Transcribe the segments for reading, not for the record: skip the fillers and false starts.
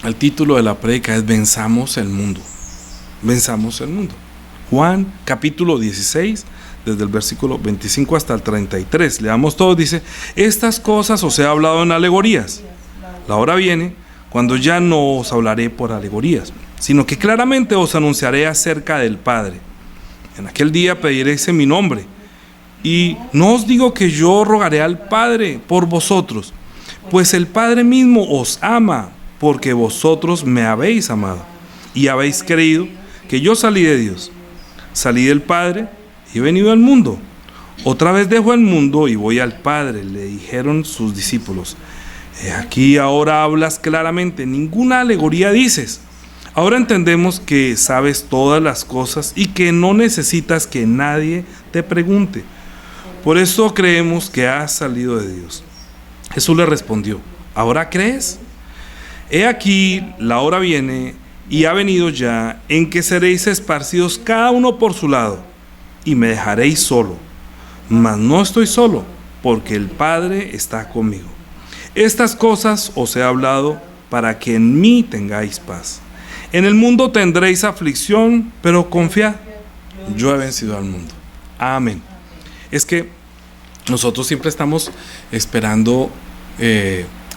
El título de la prédica es Venzamos el mundo. Venzamos el mundo. Juan capítulo 16, desde el versículo 25 hasta el 33. Leamos todo, dice: estas cosas os he hablado en alegorías. La hora viene cuando ya no os hablaré por alegorías, sino que claramente os anunciaré acerca del Padre. En aquel día pediréis en mi nombre, y no os digo que yo rogaré al Padre por vosotros, pues el Padre mismo os ama, porque vosotros me habéis amado, y habéis creído que yo salí de Dios. Salí del Padre y he venido al mundo. Otra vez dejo el mundo y voy al Padre, le dijeron sus discípulos. Aquí ahora hablas claramente, ninguna alegoría dices. Ahora entendemos que sabes todas las cosas y que no necesitas que nadie te pregunte. Por eso creemos que has salido de Dios. Jesús le respondió: ¿ahora crees? He aquí, la hora viene y ha venido ya, en que seréis esparcidos cada uno por su lado, y me dejaréis solo. Mas no estoy solo, porque el Padre está conmigo. Estas cosas os he hablado para que en mí tengáis paz. En el mundo tendréis aflicción, pero confiad, yo he vencido al mundo. Amén. Es que nosotros siempre estamos esperando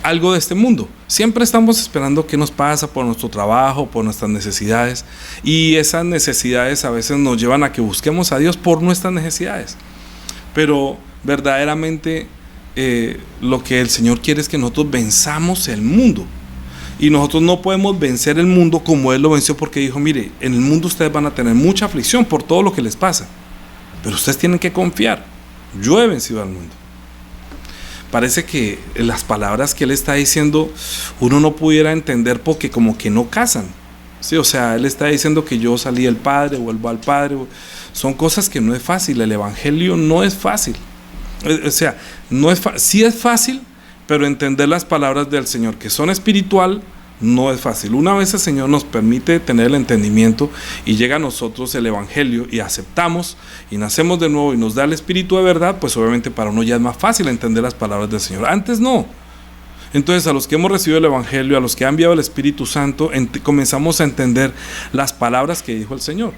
algo de este mundo. Siempre estamos esperando qué nos pasa por nuestro trabajo, por nuestras necesidades. Y esas necesidades a veces nos llevan a que busquemos a Dios por nuestras necesidades. Pero verdaderamente lo que el Señor quiere es que nosotros venzamos el mundo. Y nosotros no podemos vencer el mundo como Él lo venció, porque dijo: mire, en el mundo ustedes van a tener mucha aflicción por todo lo que les pasa, pero ustedes tienen que confiar, yo he vencido al mundo. Parece que las palabras que Él está diciendo uno no pudiera entender porque como que no casan, ¿sí? O sea, Él está diciendo que yo salí del Padre, vuelvo al Padre. Son cosas que no es fácil. El Evangelio no es fácil. O sea, sí es fácil, pero entender las palabras del Señor, que son espiritual, no es fácil. Una vez el Señor nos permite tener el entendimiento y llega a nosotros el Evangelio y aceptamos y nacemos de nuevo y nos da el Espíritu de verdad, pues obviamente para uno ya es más fácil entender las palabras del Señor. Antes no. Entonces, a los que hemos recibido el Evangelio, a los que ha enviado el Espíritu Santo, comenzamos a entender las palabras que dijo el Señor.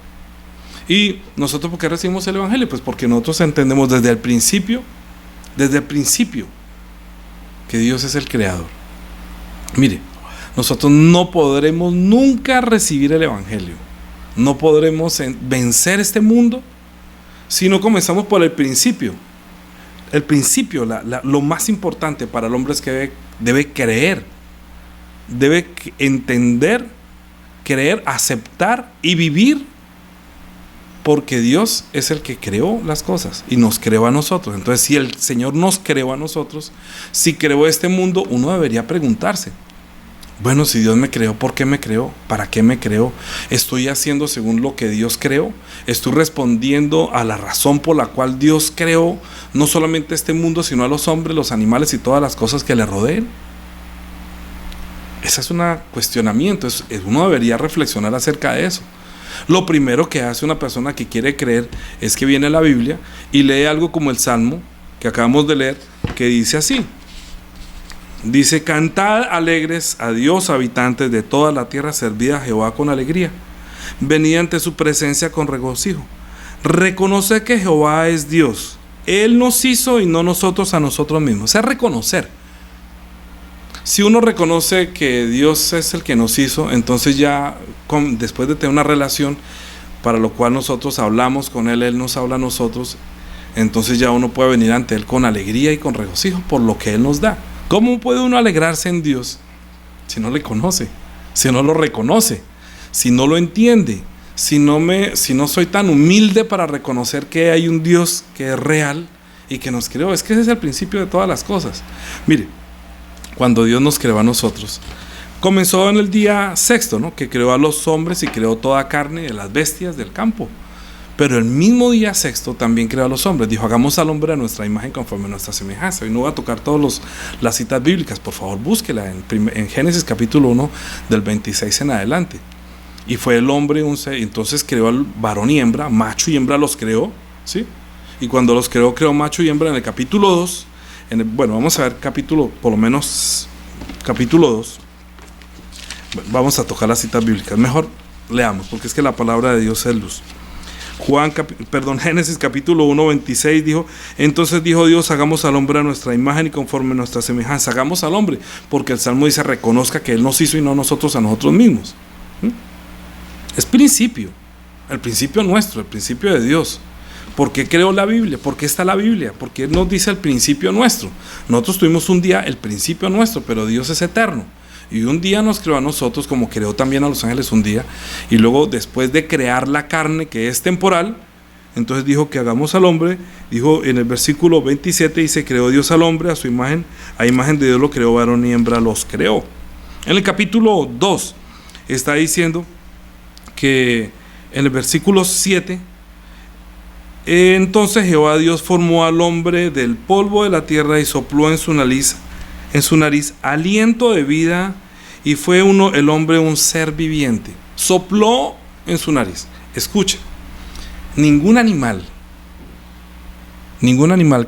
Y nosotros, ¿por qué recibimos el Evangelio? Pues porque nosotros entendemos desde el principio, que Dios es el creador. Mire, nosotros no podremos nunca recibir el Evangelio, no podremos vencer este mundo si no comenzamos por el principio. El principio, lo más importante para el hombre es que debe creer, debe entender, creer, aceptar y vivir, porque Dios es el que creó las cosas y nos creó a nosotros. Entonces, si el Señor nos creó a nosotros, si creó este mundo, uno debería preguntarse: bueno, si Dios me creó, ¿por qué me creó? ¿Para qué me creó? ¿Estoy haciendo según lo que Dios creó? ¿Estoy respondiendo a la razón por la cual Dios creó no solamente este mundo, sino a los hombres, los animales y todas las cosas que le rodeen? Ese es un cuestionamiento. Uno debería reflexionar acerca de eso. Lo primero que hace una persona que quiere creer es que viene a la Biblia y lee algo como el Salmo que acabamos de leer, que dice así. Dice: cantad alegres a Dios, habitantes de toda la tierra, servid a Jehová con alegría, venid ante su presencia con regocijo. Reconocer que Jehová es Dios, Él nos hizo y no nosotros a nosotros mismos. Es reconocer. Si uno reconoce que Dios es el que nos hizo, entonces ya después de tener una relación para lo cual nosotros hablamos con Él, Él nos habla a nosotros, entonces ya uno puede venir ante Él con alegría y con regocijo por lo que Él nos da. ¿Cómo puede uno alegrarse en Dios si no le conoce, si no lo reconoce, si no lo entiende, si no soy tan humilde para reconocer que hay un Dios que es real y que nos creó? Es que ese es el principio de todas las cosas. Mire, cuando Dios nos creó a nosotros, comenzó en el día sexto, ¿no? Que creó a los hombres y creó toda carne de las bestias del campo. Pero el mismo día sexto también creó a los hombres. Dijo: hagamos al hombre a nuestra imagen conforme a nuestra semejanza. Y no voy a tocar todas las citas bíblicas, por favor búsquela en Génesis capítulo 1 del 26 en adelante. Y fue el hombre entonces creó al varón y hembra, macho y hembra los creó, ¿sí? Y cuando los creó macho y hembra en el capítulo 2. Bueno, vamos a ver por lo menos capítulo 2. Vamos a tocar las citas bíblicas. Mejor leamos, porque es que la palabra de Dios es luz. Génesis capítulo 1, 26 dijo: entonces dijo Dios, hagamos al hombre a nuestra imagen y conforme a nuestra semejanza. Hagamos al hombre, porque el Salmo dice, reconozca que Él nos hizo y no nosotros a nosotros mismos. Es principio, el principio nuestro, el principio de Dios. ¿Por qué creó la Biblia? ¿Por qué está la Biblia? Porque Él nos dice el principio nuestro. Nosotros tuvimos un día el principio nuestro, pero Dios es eterno. Y un día nos creó a nosotros, como creó también a los ángeles un día. Y luego, después de crear la carne, que es temporal, entonces dijo que hagamos al hombre. Dijo en el versículo 27, dice, creó Dios al hombre a su imagen. A imagen de Dios lo creó, varón y hembra los creó. En el capítulo 2 está diciendo que en el versículo 7, entonces Jehová Dios formó al hombre del polvo de la tierra y sopló en su nariz aliento de vida, y fue el hombre un ser viviente. Sopló en su nariz. Escuche, ningún animal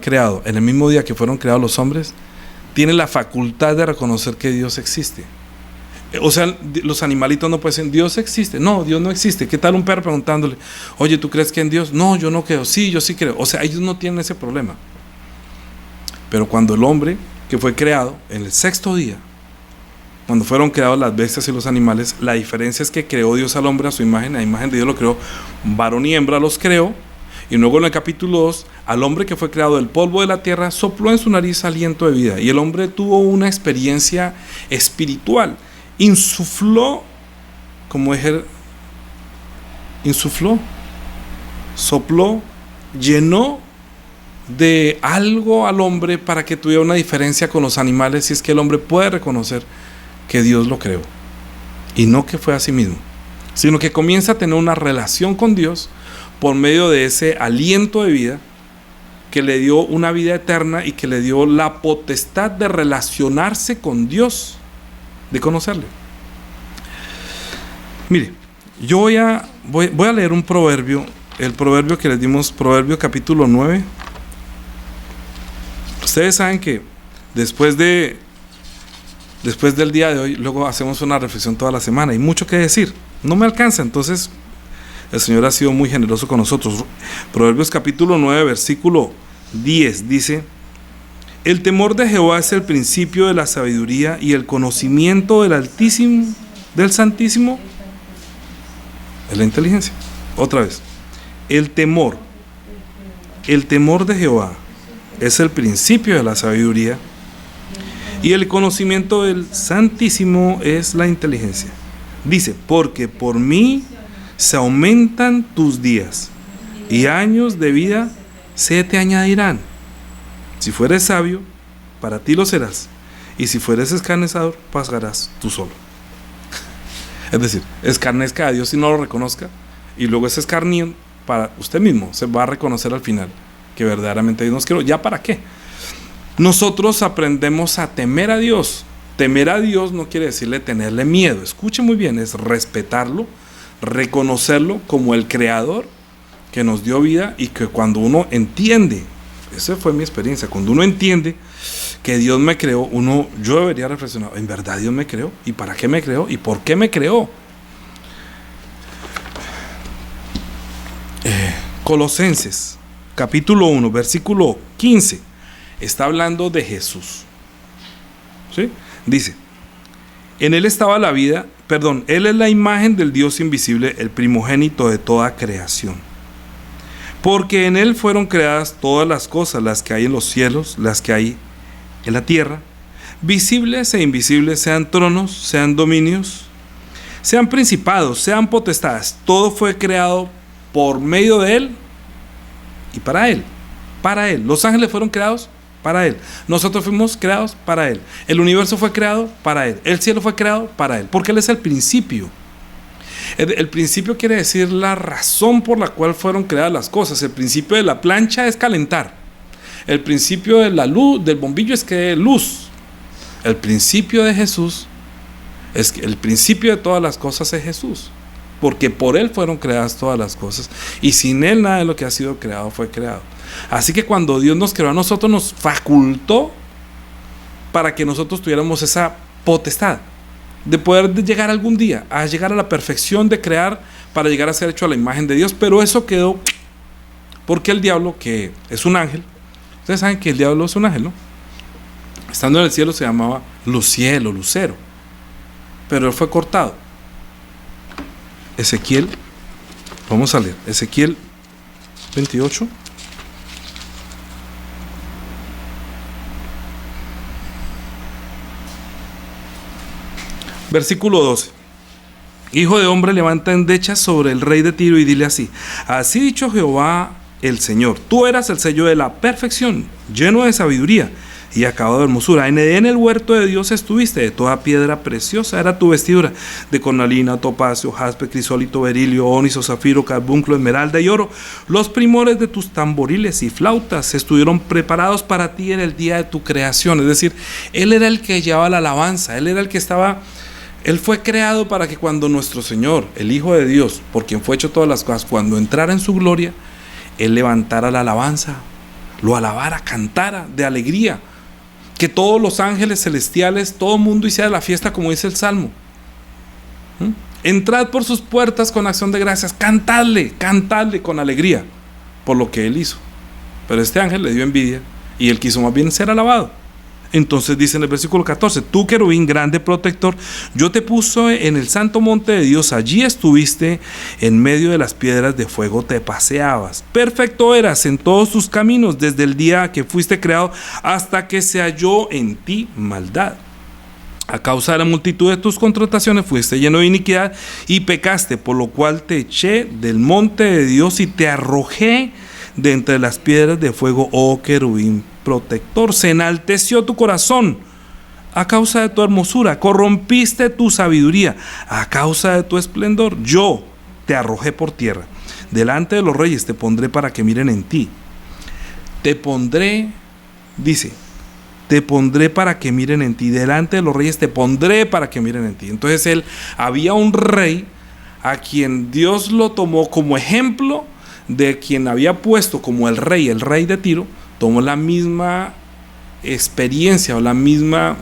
creado en el mismo día que fueron creados los hombres tiene la facultad de reconocer que Dios existe. O sea, los animalitos no pueden decir, Dios existe. No, Dios no existe. ¿Qué tal un perro preguntándole, oye, ¿tú crees que en Dios? No, yo no creo. Sí, yo sí creo. O sea, ellos no tienen ese problema. Pero cuando el hombre, que fue creado en el sexto día, cuando fueron creados las bestias y los animales, la diferencia es que creó Dios al hombre a su imagen, a imagen de Dios lo creó, varón y hembra los creó. Y luego en el capítulo 2, al hombre que fue creado del polvo de la tierra, sopló en su nariz aliento de vida. Y el hombre tuvo una experiencia espiritual. Insufló, sopló, llenó de algo al hombre para que tuviera una diferencia con los animales, si es que el hombre puede reconocer que Dios lo creó y no que fue a sí mismo, sino que comienza a tener una relación con Dios por medio de ese aliento de vida que le dio una vida eterna y que le dio la potestad de relacionarse con Dios, de conocerle. Mire, yo voy a leer un proverbio, el proverbio que les dimos, Proverbio capítulo 9. Ustedes saben que después del día de hoy, luego hacemos una reflexión toda la semana. Hay mucho que decir, no me alcanza, entonces el Señor ha sido muy generoso con nosotros. Proverbios capítulo 9, versículo 10 dice: el temor de Jehová es el principio de la sabiduría, y el conocimiento del Altísimo, del Santísimo, es la inteligencia. Otra vez, el temor de Jehová es el principio de la sabiduría, y el conocimiento del Santísimo es la inteligencia. Dice, porque por mí se aumentan tus días, y años de vida se te añadirán. Si fueres sabio, para ti lo serás, y si fueres escarnecedor, pasarás tú solo. Es decir, escarnezca a Dios y no lo reconozca, y luego ese escarnio para usted mismo se va a reconocer al final que verdaderamente Dios nos creó. ¿Ya para qué? Nosotros aprendemos a temer a Dios. Temer a Dios no quiere decirle tenerle miedo. Escuche muy bien, es respetarlo, reconocerlo como el creador que nos dio vida, y que cuando uno entiende, esa fue mi experiencia, cuando uno entiende que Dios me creó, yo debería reflexionar, ¿en verdad Dios me creó? ¿Y para qué me creó? ¿Y por qué me creó? Colosenses capítulo 1, versículo 15, está hablando de Jesús. ¿Sí? Dice, en Él estaba la vida, Él es la imagen del Dios invisible, el primogénito de toda creación. Porque en Él fueron creadas todas las cosas, las que hay en los cielos, las que hay en la tierra, visibles e invisibles, sean tronos, sean dominios, sean principados, sean potestades. Todo fue creado por medio de Él y para Él. Para Él. Los ángeles fueron creados para Él. Nosotros fuimos creados para Él. El universo fue creado para Él. El cielo fue creado para Él. Porque Él es el principio. El principio quiere decir la razón por la cual fueron creadas las cosas. El principio de la plancha es calentar. El principio de la luz, del bombillo, es que dé luz. El principio de Jesús es que el principio de todas las cosas es Jesús. Porque por Él fueron creadas todas las cosas. Y sin Él nada de lo que ha sido creado fue creado. Así que cuando Dios nos creó a nosotros, nos facultó para que nosotros tuviéramos esa potestad de poder llegar algún día a llegar a la perfección de crear para llegar a ser hecho a la imagen de Dios, pero eso quedó porque el diablo, que es un ángel, ustedes saben que el diablo es un ángel, ¿no? Estando en el cielo se llamaba Luciel o Lucero, pero él fue cortado. Ezequiel, vamos a leer, Ezequiel 28. Versículo 12. Hijo de hombre, levanta endechas sobre el rey de Tiro y dile así: así dicho Jehová el Señor, tú eras el sello de la perfección, lleno de sabiduría y acabado de hermosura. En el huerto de Dios estuviste, de toda piedra preciosa era tu vestidura, de cornalina, topacio, jaspe, crisólito, berilio, ónice, zafiro, carbunclo, esmeralda y oro. Los primores de tus tamboriles y flautas estuvieron preparados para ti en el día de tu creación. Es decir, él era el que llevaba la alabanza, él era el que estaba... Él fue creado para que cuando nuestro Señor, el Hijo de Dios, por quien fue hecho todas las cosas, cuando entrara en su gloria, Él levantara la alabanza, lo alabara, cantara de alegría, que todos los ángeles celestiales, todo el mundo hiciera la fiesta como dice el Salmo. Entrad por sus puertas con acción de gracias, cantadle con alegría por lo que Él hizo. Pero este ángel le dio envidia y él quiso más bien ser alabado. Entonces dice en el versículo 14: tú, querubín grande protector, yo te puse en el santo monte de Dios, allí estuviste, en medio de las piedras de fuego te paseabas. Perfecto eras en todos tus caminos, desde el día que fuiste creado hasta que se halló en ti maldad. A causa de la multitud de tus contrataciones fuiste lleno de iniquidad y pecaste, por lo cual te eché del monte de Dios y te arrojé de entre las piedras de fuego, oh querubín protector. Se enalteció tu corazón a causa de tu hermosura, corrompiste tu sabiduría a causa de tu esplendor. Yo te arrojé por tierra, delante de los reyes te pondré para que miren en ti. Te pondré, dice, te pondré para que miren en ti, delante de los reyes te pondré para que miren en ti. Entonces había un rey a quien Dios lo tomó como ejemplo de quien había puesto como el rey de Tiro. Tomó la misma experiencia o la misma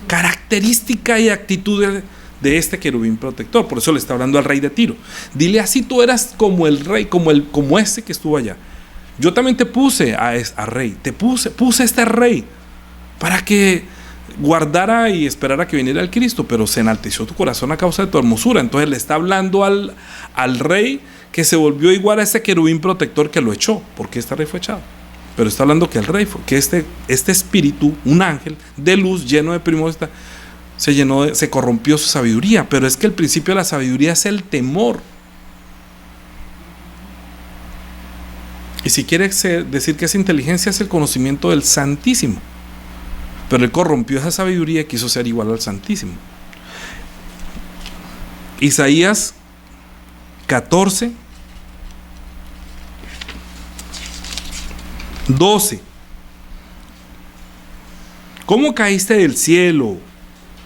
característica y actitud de este querubín protector. Por eso le está hablando al rey de Tiro. Dile así: tú eras como el rey, como ese que estuvo allá. Yo también te puse a rey, puse a este rey para que guardara y esperara que viniera el Cristo, pero se enalteció tu corazón a causa de tu hermosura. Entonces le está hablando al rey que se volvió igual a ese querubín protector que lo echó, porque este rey fue echado. Pero está hablando que el rey fue, que este espíritu, un ángel de luz lleno de primores, se corrompió su sabiduría. Pero es que el principio de la sabiduría es el temor. Y si quiere decir que es inteligencia, es el conocimiento del Santísimo. Pero él corrompió esa sabiduría y quiso ser igual al Santísimo. Isaías 14, 12. ¿Cómo caíste del cielo,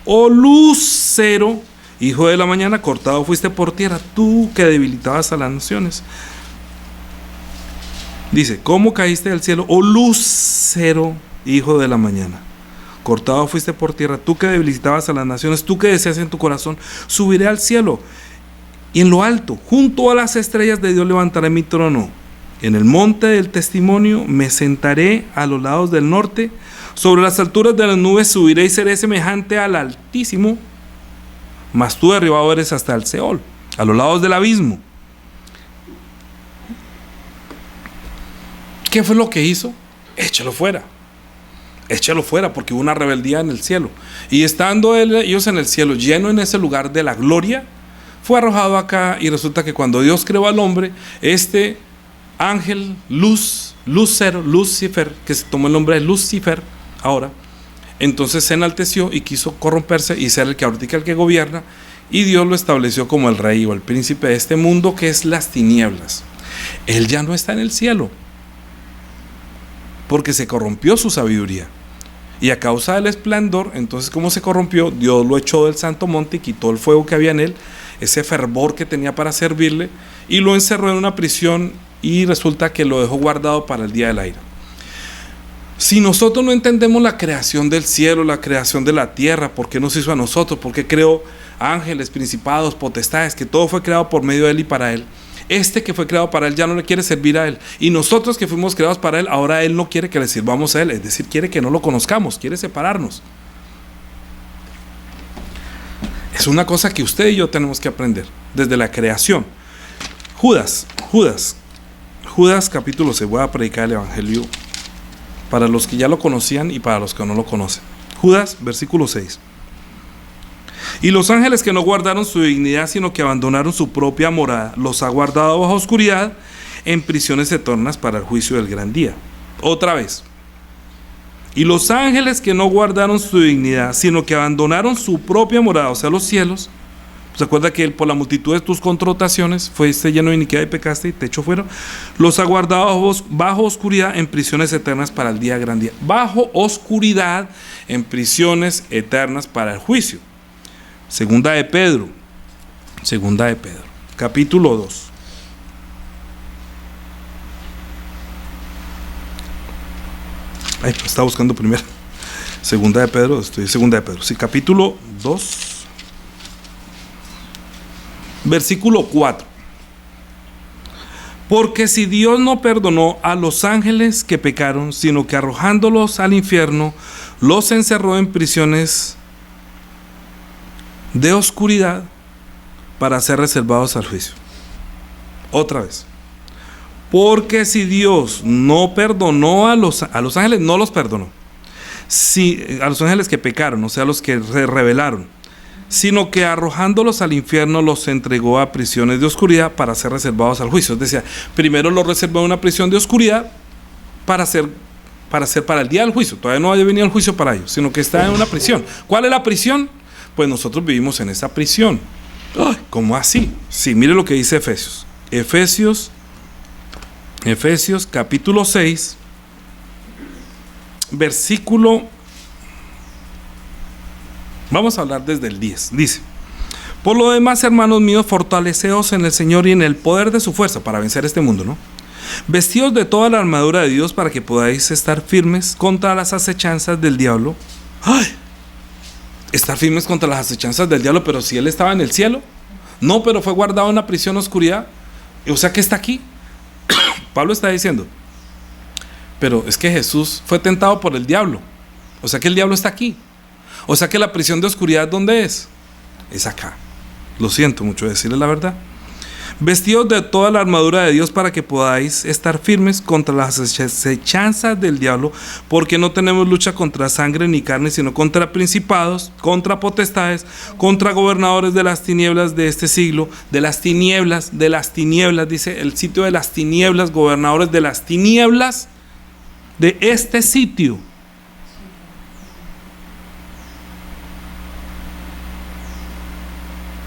oh lucero, hijo de la mañana? Cortado fuiste por tierra, tú que debilitabas a las naciones. Dice: ¿cómo caíste del cielo, oh lucero, hijo de la mañana? Cortado fuiste por tierra, tú que debilitabas a las naciones, tú que deseas en tu corazón: subiré al cielo, y en lo alto, junto a las estrellas de Dios, levantaré mi trono. En el monte del testimonio me sentaré a los lados del norte, sobre las alturas de las nubes subiré y seré semejante al Altísimo, mas tú derribado eres hasta el Seol, a los lados del abismo. ¿Qué fue lo que hizo? Échalo fuera, porque hubo una rebeldía en el cielo. Y estando ellos en el cielo, lleno en ese lugar de la gloria, fue arrojado acá. Y resulta que cuando Dios creó al hombre, este ángel Lucifer, que se tomó el nombre de Lucifer ahora, entonces se enalteció y quiso corromperse y ser el que gobierna, y Dios lo estableció como el rey o el príncipe de este mundo, que es las tinieblas. Él ya no está en el cielo porque se corrompió su sabiduría, y a causa del esplendor, entonces como se corrompió, Dios lo echó del santo monte y quitó el fuego que había en él, ese fervor que tenía para servirle, y lo encerró en una prisión, y resulta que lo dejó guardado para el día de la ira. Si nosotros no entendemos la creación del cielo, la creación de la tierra, por qué nos hizo a nosotros, por qué creó ángeles, principados, potestades, que todo fue creado por medio de Él y para Él. Este que fue creado para Él ya no le quiere servir a Él. Y nosotros que fuimos creados para Él, ahora Él no quiere que le sirvamos a Él. Es decir, quiere que no lo conozcamos, quiere separarnos. Es una cosa que usted y yo tenemos que aprender desde la creación. Judas capítulo 6. Voy a predicar el evangelio para los que ya lo conocían y para los que no lo conocen. Judas, versículo 6. Y los ángeles que no guardaron su dignidad, sino que abandonaron su propia morada, los ha guardado bajo oscuridad en prisiones eternas para el juicio del gran día. Otra vez. Y los ángeles que no guardaron su dignidad, sino que abandonaron su propia morada, o sea, los cielos. ¿Se acuerda que por la multitud de tus contrataciones fuiste lleno de iniquidad y pecaste y te echó fuera? Los ha guardado bajo oscuridad en prisiones eternas para el día gran día. Bajo oscuridad en prisiones eternas para el juicio. Segunda de Pedro, capítulo 2. Ay, pues estaba buscando primero. Segunda de Pedro, sí, capítulo 2. Versículo 4. Porque si Dios no perdonó a los ángeles que pecaron, sino que arrojándolos al infierno, los encerró en prisiones de oscuridad para ser reservados al juicio. Otra vez. Porque si Dios no perdonó a los ángeles, no los perdonó. A los ángeles que pecaron, o sea, los que se rebelaron, sino que arrojándolos al infierno los entregó a prisiones de oscuridad para ser reservados al juicio. Es decir, primero los reservó en una prisión de oscuridad para el día del juicio. Todavía no haya venido el juicio para ellos, sino que está en una prisión. ¿Cuál es la prisión? Pues nosotros vivimos en esa prisión. ¿Cómo así? Sí, mire lo que dice Efesios capítulo 6, versículo. Vamos a hablar desde el 10. Dice: por lo demás, hermanos míos, fortaleceos en el Señor y en el poder de su fuerza para vencer este mundo, ¿no? Vestidos de toda la armadura de Dios para que podáis estar firmes contra las acechanzas del diablo. ¡Ay! Estar firmes contra las acechanzas del diablo, pero si él estaba en el cielo. No, pero fue guardado en una prisión oscuridad. O sea que está aquí. Pablo está diciendo, pero es que Jesús fue tentado por el diablo. O sea que el diablo está aquí. O sea que la prisión de oscuridad, ¿dónde es? Es acá. Lo siento mucho decirles la verdad. Vestidos de toda la armadura de Dios para que podáis estar firmes contra las acechanzas del diablo, porque no tenemos lucha contra sangre ni carne, sino contra principados, contra potestades, contra gobernadores de las tinieblas de este siglo, de las tinieblas, dice el sitio de las tinieblas, gobernadores de las tinieblas de este sitio.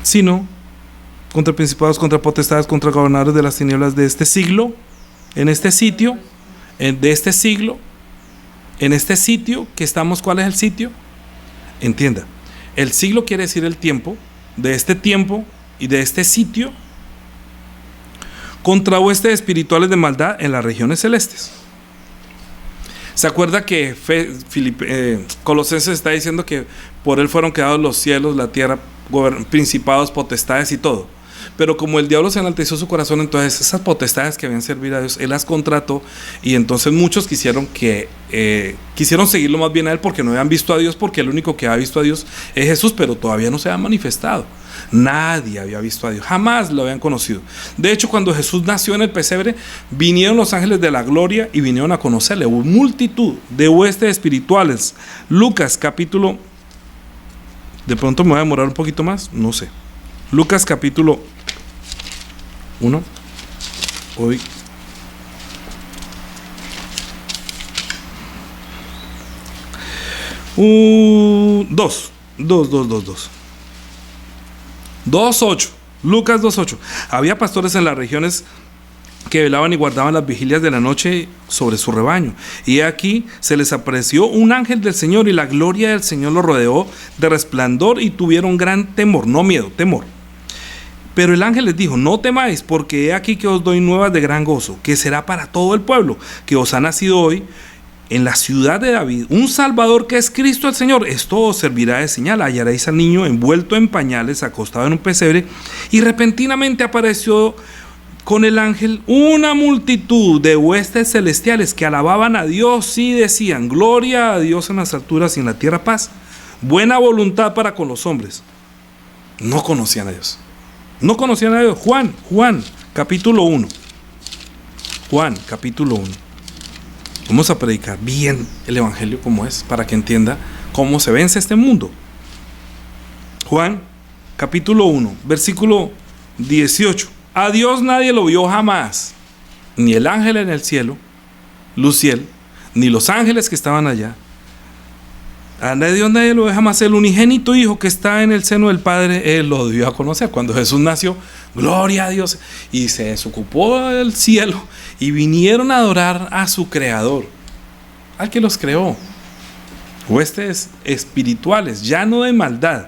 Sino contra principados, contra potestades, contra gobernadores de las tinieblas de este siglo, en este sitio, de este siglo, en este sitio que estamos. ¿Cuál es el sitio? Entienda, el siglo quiere decir el tiempo, de este tiempo y de este sitio, contra huestes espirituales de maldad en las regiones celestes. ¿Se acuerda que Colosenses está diciendo que por él fueron creados los cielos, la tierra, principados, potestades y todo? Pero como el diablo se enalteció su corazón, entonces esas potestades que habían servido a Dios, él las contrató, y entonces muchos quisieron seguirlo más bien a él, porque no habían visto a Dios, porque el único que había visto a Dios es Jesús, pero todavía no se había manifestado. Nadie había visto a Dios, jamás lo habían conocido. De hecho, cuando Jesús nació en el pesebre, vinieron los ángeles de la gloria y vinieron a conocerle. Hubo multitud de huestes espirituales. Lucas capítulo, de pronto me voy a demorar un poquito más, no sé. Lucas capítulo 1. Hoy. Dos. 2:8. Lucas 2:8. Había pastores en las regiones que velaban y guardaban las vigilias de la noche sobre su rebaño. Y aquí se les apareció un ángel del Señor, y la gloria del Señor los rodeó de resplandor, y tuvieron gran temor, no miedo, temor. Pero el ángel les dijo: no temáis, porque he aquí que os doy nuevas de gran gozo, que será para todo el pueblo, que os ha nacido hoy en la ciudad de David un Salvador que es Cristo el Señor. Esto os servirá de señal. Hallaréis al niño envuelto en pañales, acostado en un pesebre. Y repentinamente apareció con el ángel una multitud de huestes celestiales que alababan a Dios y decían: gloria a Dios en las alturas y en la tierra paz, buena voluntad para con los hombres. No conocían a Dios. No conocían a Dios. Juan, capítulo 1. Juan, capítulo 1. Vamos a predicar bien el evangelio como es, para que entienda cómo se vence este mundo. Juan, capítulo 1, versículo 18. A Dios nadie lo vio jamás, ni el ángel en el cielo, Luciel, ni los ángeles que estaban allá. A Dios nadie lo vio jamás. El unigénito Hijo que está en el seno del Padre, Él lo dio a conocer. Cuando Jesús nació, gloria a Dios, y se desocupó del cielo y vinieron a adorar a su Creador, al que los creó. Huestes espirituales, ya no de maldad,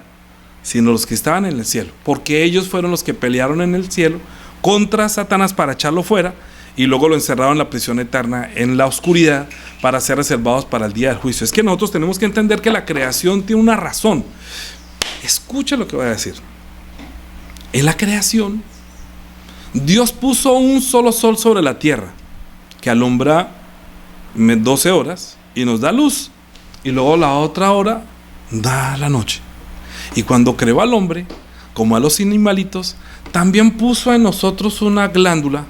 sino los que estaban en el cielo, porque ellos fueron los que pelearon en el cielo contra Satanás para echarlo fuera, y luego lo encerraron en la prisión eterna, en la oscuridad, para ser reservados para el día del juicio. Es que nosotros tenemos que entender que la creación tiene una razón. Escucha lo que voy a decir. En la creación, Dios puso un solo sol sobre la tierra, que alumbra 12 horas y nos da luz, y luego la otra hora da la noche. Y cuando creó al hombre, como a los animalitos, también puso en nosotros una glándula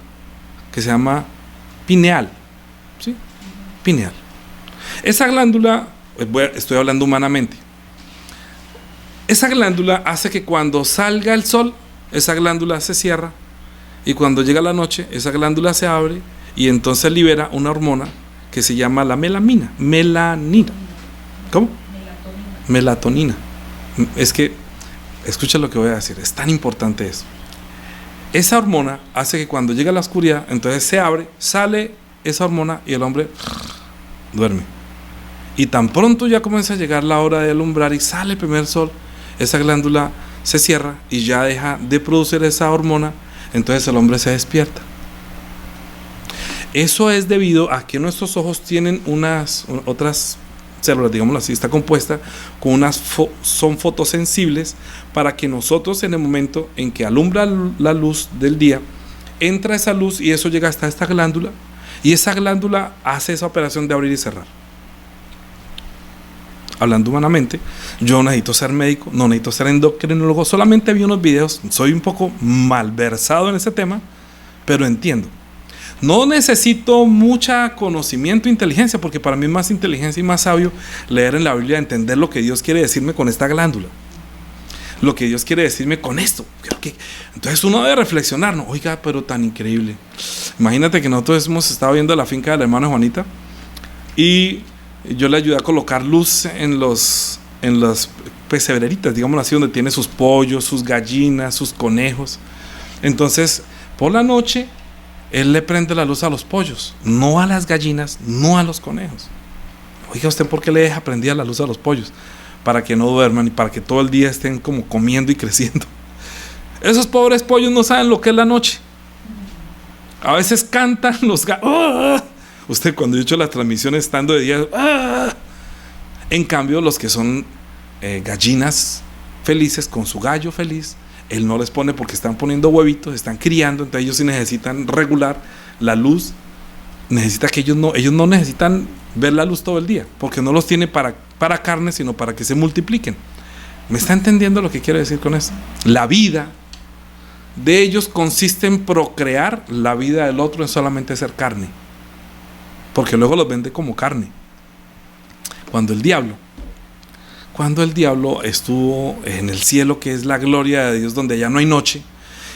que se llama pineal. ¿Sí? Pineal. Esa glándula, estoy hablando humanamente, esa glándula hace que cuando salga el sol, esa glándula se cierra, y cuando llega la noche, esa glándula se abre, y entonces libera una hormona que se llama la melanina. ¿Cómo? Melatonina. Es que, escucha lo que voy a decir, es tan importante eso. Esa hormona hace que cuando llega la oscuridad, entonces se abre, sale esa hormona y el hombre duerme. Y tan pronto ya comienza a llegar la hora de alumbrar y sale el primer sol, esa glándula se cierra y ya deja de producir esa hormona, entonces el hombre se despierta. Eso es debido a que nuestros ojos tienen otras células, digámoslo así, está compuesta con son fotosensibles, para que nosotros, en el momento en que alumbra la luz del día, entra esa luz y eso llega hasta esta glándula, y esa glándula hace esa operación de abrir y cerrar. Hablando humanamente, yo no necesito ser médico, no necesito ser endocrinólogo, solamente vi unos videos, soy un poco malversado en ese tema, pero entiendo. No necesito mucha conocimiento e inteligencia, porque para mí es más inteligencia y más sabio leer en la Biblia, entender lo que Dios quiere decirme con esta glándula, lo que Dios quiere decirme con esto. Entonces uno debe reflexionar, ¿no? Oiga, pero tan increíble. Imagínate que nosotros hemos estado viendo la finca de la hermana Juanita, y yo le ayudé a colocar luz en las pesebreritas, digámoslo así, donde tiene sus pollos, sus gallinas, sus conejos. Entonces, por la noche, él le prende la luz a los pollos, no a las gallinas, no a los conejos. Oiga, ¿usted por qué le deja prendida la luz a los pollos? Para que no duerman y para que todo el día estén como comiendo y creciendo. Esos pobres pollos no saben lo que es la noche. A veces cantan los gallos. ¡Ah! Usted, cuando yo he hecho las transmisiones estando de día, ¡ah! En cambio, los que son gallinas felices, con su gallo feliz, él no les pone porque están poniendo huevitos, están criando, entonces ellos sí necesitan regular la luz. Necesita que ellos no necesitan ver la luz todo el día, porque no los tiene para carne, sino para que se multipliquen. ¿Me está entendiendo lo que quiero decir con esto? La vida de ellos consiste en procrear, la vida del otro en solamente ser carne, porque luego los vende como carne. Cuando el diablo estuvo en el cielo, que es la gloria de Dios, donde ya no hay noche,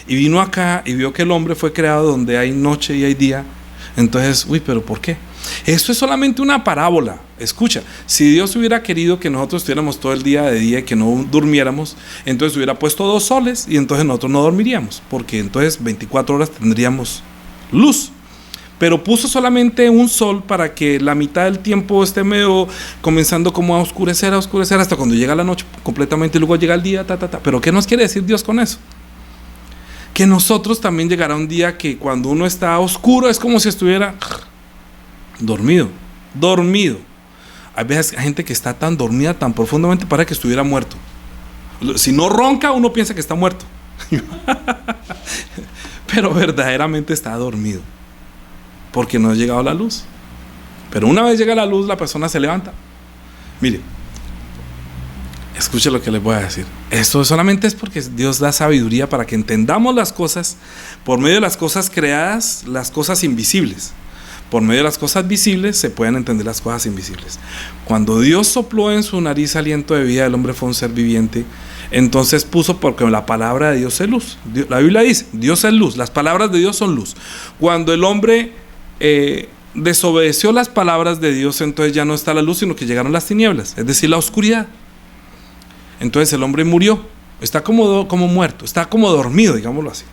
y vino acá y vio que el hombre fue creado donde hay noche y hay día, entonces, ¿pero por qué? Esto es solamente una parábola. Escucha, si Dios hubiera querido que nosotros estuviéramos todo el día de día y que no durmiéramos, entonces hubiera puesto 2 soles y entonces nosotros no dormiríamos, porque entonces 24 horas tendríamos luz. Pero puso solamente un sol para que la mitad del tiempo esté medio comenzando como a oscurecer hasta cuando llega la noche completamente y luego llega el día, Pero ¿qué nos quiere decir Dios con eso? Que nosotros también llegará un día que cuando uno está oscuro es como si estuviera dormido. dormido. Hay veces hay gente que está tan dormida, tan profundamente, para que estuviera muerto. Si no ronca, uno piensa que está muerto. Pero verdaderamente está dormido, porque no ha llegado la luz. Pero una vez llega la luz, la persona se levanta. Mire, escuche lo que les voy a decir. Esto solamente es porque Dios da sabiduría para que entendamos las cosas por medio de las cosas creadas, las cosas invisibles. Por medio de las cosas visibles se pueden entender las cosas invisibles. Cuando Dios sopló en su nariz aliento de vida, el hombre fue un ser viviente. Entonces puso, porque la palabra de Dios es luz. La Biblia dice, Dios es luz, las palabras de Dios son luz. Cuando el hombre desobedeció las palabras de Dios, entonces ya no está la luz, sino que llegaron las tinieblas, es decir, la oscuridad. Entonces el hombre murió, está como muerto, está como dormido, digámoslo así.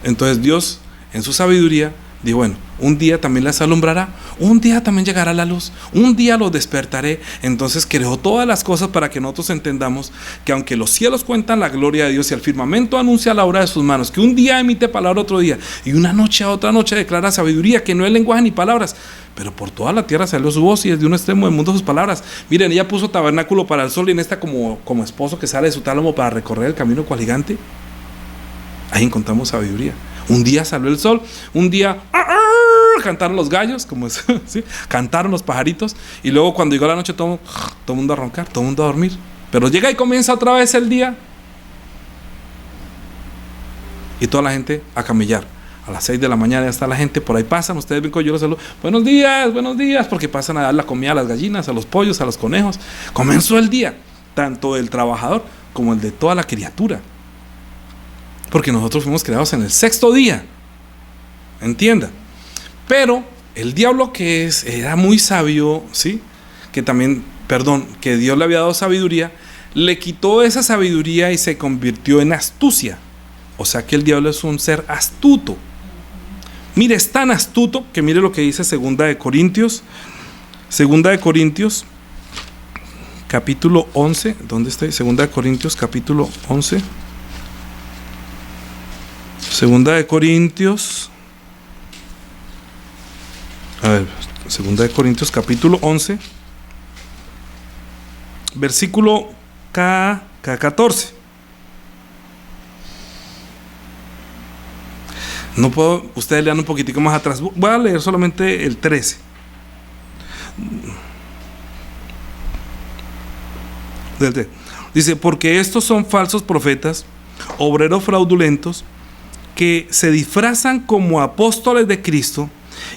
Entonces Dios, en su sabiduría, dijo, bueno, un día también las alumbrará, un día también llegará la luz, un día los despertaré. Entonces creó todas las cosas para que nosotros entendamos que aunque los cielos cuentan la gloria de Dios y el firmamento anuncia la obra de sus manos, que un día emite palabra otro día y una noche a otra noche declara sabiduría, que no es lenguaje ni palabras, pero por toda la tierra salió su voz y desde un extremo del mundo sus palabras. Miren, ella puso tabernáculo para el sol, y en esta como esposo que sale de su tálamo para recorrer el camino cual gigante. Ahí encontramos sabiduría. Un día salió el sol, un día cantaron los gallos, como es, ¿sí? Cantaron los pajaritos, y luego cuando llegó la noche todo el mundo a roncar, todo el mundo a dormir. Pero llega y comienza otra vez el día, y toda la gente a camellar. A las 6 de la mañana ya está la gente, por ahí pasan, ustedes ven que yo los saludo, buenos días, porque pasan a dar la comida a las gallinas, a los pollos, a los conejos. Comenzó el día, tanto del trabajador como el de toda la criatura, porque nosotros fuimos creados en el sexto día, entienda. Pero el diablo, que era muy sabio, ¿sí? Que Dios le había dado sabiduría, le quitó esa sabiduría y se convirtió en astucia. O sea que el diablo es un ser astuto. Mire, es tan astuto que mire lo que dice Segunda de Corintios, capítulo 11. ¿Dónde estoy? Segunda de Corintios, capítulo 11. Segunda de Corintios, capítulo 11, versículo 14. No puedo, ustedes lean un poquitico más atrás. Voy a leer solamente el 13. Dice, porque estos son falsos profetas, obreros fraudulentos, que se disfrazan como apóstoles de Cristo,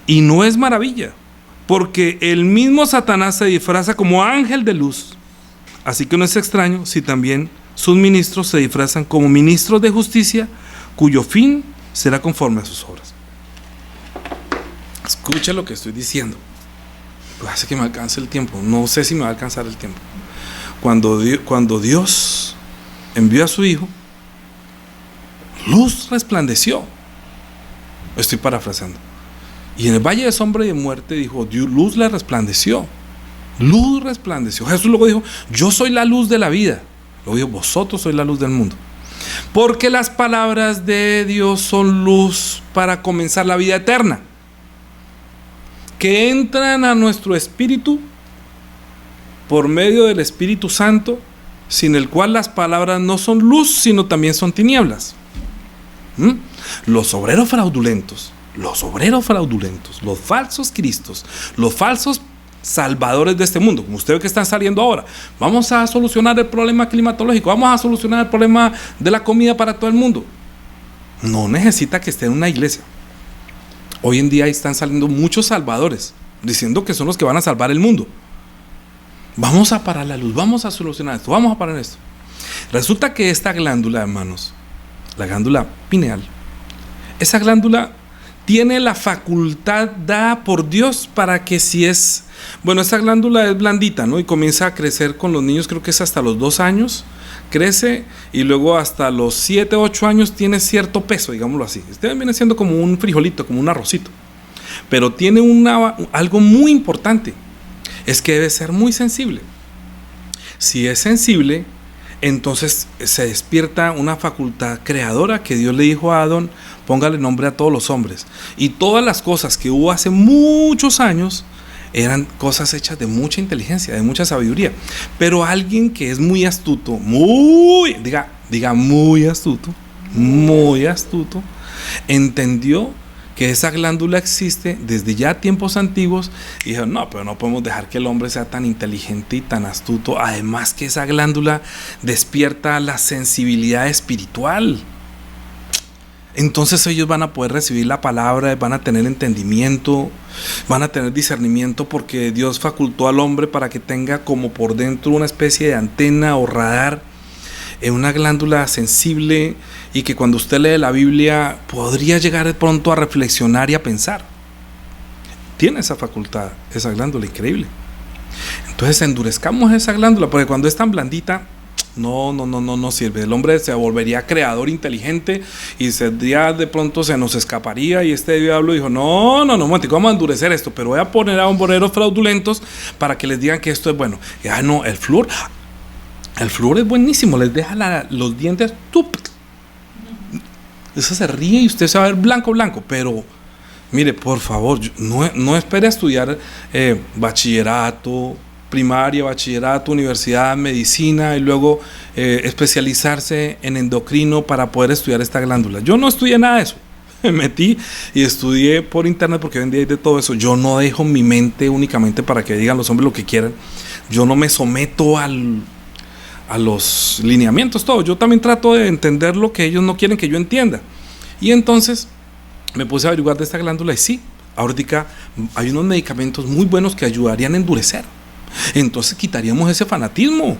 y no es maravilla, porque el mismo Satanás se disfraza como ángel de luz. Así que no es extraño si también sus ministros se disfrazan como ministros de justicia, cuyo fin será conforme a sus obras. Escucha lo que estoy diciendo. Hace que me alcance el tiempo. No sé si me va a alcanzar el tiempo. Cuando Dios envió a su Hijo, luz resplandeció. Estoy parafraseando. Y en el valle de sombra y de muerte dijo, luz le resplandeció. Luz resplandeció. Jesús luego dijo, yo soy la luz de la vida. Luego dijo, vosotros sois la luz del mundo. Porque las palabras de Dios son luz para comenzar la vida eterna, que entran a nuestro espíritu por medio del Espíritu Santo, sin el cual las palabras no son luz, sino también son tinieblas. Los obreros fraudulentos, los falsos cristos, los falsos salvadores de este mundo, como usted ve que están saliendo ahora. Vamos a solucionar el problema climatológico, vamos a solucionar el problema de la comida para todo el mundo. No necesita que esté en una iglesia. Hoy en día están saliendo muchos salvadores diciendo que son los que van a salvar el mundo. Vamos a parar la luz, vamos a solucionar esto, vamos a parar esto. Resulta que esta glándula, hermanos, la glándula pineal, esa glándula tiene la facultad dada por Dios para que esa glándula es blandita, ¿no? Y comienza a crecer con los niños, creo que es hasta los 2 años, crece, y luego hasta los 7, 8 años tiene cierto peso, digámoslo así. Este viene siendo como un frijolito, como un arrocito. Pero tiene algo muy importante, es que debe ser muy sensible. Si es sensible, entonces se despierta una facultad creadora que Dios le dijo a Adán, póngale nombre a todos los hombres. Y todas las cosas que hubo hace muchos años eran cosas hechas de mucha inteligencia, de mucha sabiduría. Pero alguien que es muy astuto, diga muy astuto, entendió que esa glándula existe desde ya tiempos antiguos y dijeron, no, pero no podemos dejar que el hombre sea tan inteligente y tan astuto. Además que esa glándula despierta la sensibilidad espiritual. Entonces ellos van a poder recibir la palabra, van a tener entendimiento, van a tener discernimiento, porque Dios facultó al hombre para que tenga como por dentro una especie de antena o radar, una glándula sensible, y que cuando usted lee la Biblia podría llegar de pronto a reflexionar y a pensar. Tiene esa facultad, esa glándula, increíble. Entonces endurezcamos esa glándula, porque cuando es tan blandita, no sirve. El hombre se volvería creador inteligente y ya de pronto se nos escaparía, y este diablo dijo, no, vamos a endurecer esto, pero voy a poner a bomboneros fraudulentos para que les digan que esto es bueno. No, el flúor es buenísimo, les deja los dientes, eso se ríe y usted se va a ver blanco, pero mire, por favor, no espere a estudiar bachillerato, primaria, bachillerato, universidad, medicina, y luego especializarse en endocrino para poder estudiar esta glándula. Yo no estudié nada de eso. Me metí y estudié por internet, porque hoy en día hay de todo eso. Yo no dejo mi mente únicamente para que digan los hombres lo que quieran. Yo no me someto a los lineamientos, todo. Yo también trato de entender lo que ellos no quieren que yo entienda. Y entonces me puse a averiguar de esta glándula, y sí, ahorita hay unos medicamentos muy buenos que ayudarían a endurecer. Entonces quitaríamos ese fanatismo.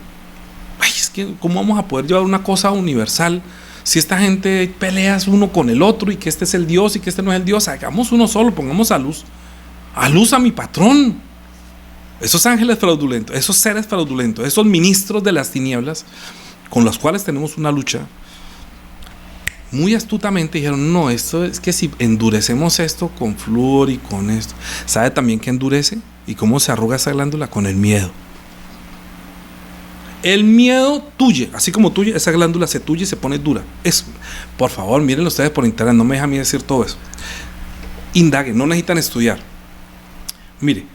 Es que ¿cómo vamos a poder llevar una cosa universal si esta gente pelea uno con el otro, y que este es el Dios y que este no es el Dios? Hagamos uno solo, pongamos a luz a mi patrón. Esos ángeles fraudulentos, esos seres fraudulentos, esos ministros de las tinieblas con los cuales tenemos una lucha, muy astutamente dijeron, no, esto es que si endurecemos esto con flúor y con esto, ¿sabe también que endurece? ¿Y cómo se arruga esa glándula? Con el miedo. El miedo tuye, así como tuye, esa glándula se tuye y se pone dura. Por favor, miren ustedes por internet, no me dejan a mí decir todo eso. Indaguen, no necesitan estudiar. Mire,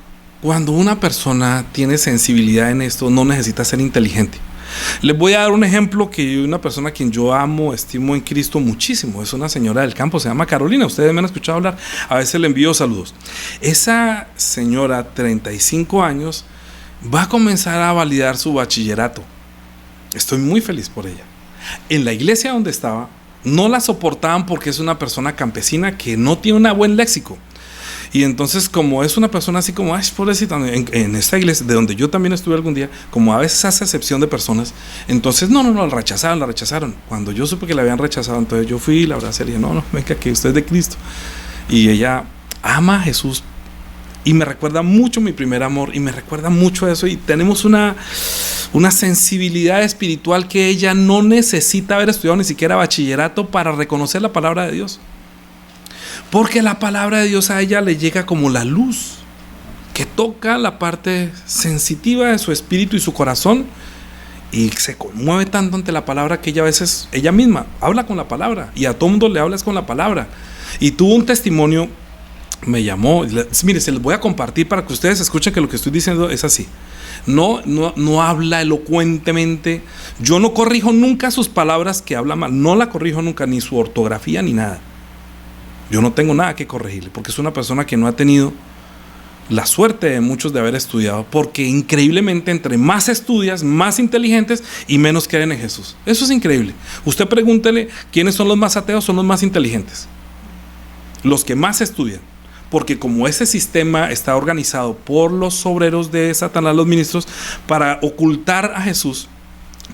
cuando una persona tiene sensibilidad en esto, no necesita ser inteligente. Les voy a dar un ejemplo que una persona a quien yo amo, estimo en Cristo muchísimo, es una señora del campo, se llama Carolina, ustedes me han escuchado hablar, a veces le envío saludos. Esa señora, 35 años, va a comenzar a validar su bachillerato. Estoy muy feliz por ella. En la iglesia donde estaba, no la soportaban porque es una persona campesina que no tiene un buen léxico. Y entonces, como es una persona así como, ay, pobrecita, en esta iglesia, de donde yo también estuve algún día, como a veces hace excepción de personas, entonces, no, la rechazaron. Cuando yo supe que la habían rechazado, entonces yo fui y la abracé y le dije, no, venga, que usted es de Cristo. Y ella ama a Jesús, y me recuerda mucho mi primer amor, y me recuerda mucho eso, y tenemos una sensibilidad espiritual que ella no necesita haber estudiado ni siquiera bachillerato para reconocer la palabra de Dios. Porque la palabra de Dios a ella le llega como la luz que toca la parte sensitiva de su espíritu y su corazón, y se conmueve tanto ante la palabra que ella a veces, ella misma habla con la palabra, y a todo mundo le hablas con la palabra. Y tuvo un testimonio, me llamó, mire, se los voy a compartir para que ustedes escuchen que lo que estoy diciendo es así. No habla elocuentemente. Yo no corrijo nunca sus palabras que habla mal, no la corrijo nunca, ni su ortografía ni nada. Yo no tengo nada que corregirle, porque es una persona que no ha tenido la suerte de muchos de haber estudiado, porque increíblemente entre más estudias, más inteligentes y menos creen en Jesús. Eso es increíble. Usted pregúntele quiénes son los más ateos, son los más inteligentes, los que más estudian, porque como ese sistema está organizado por los obreros de Satanás, los ministros, para ocultar a Jesús,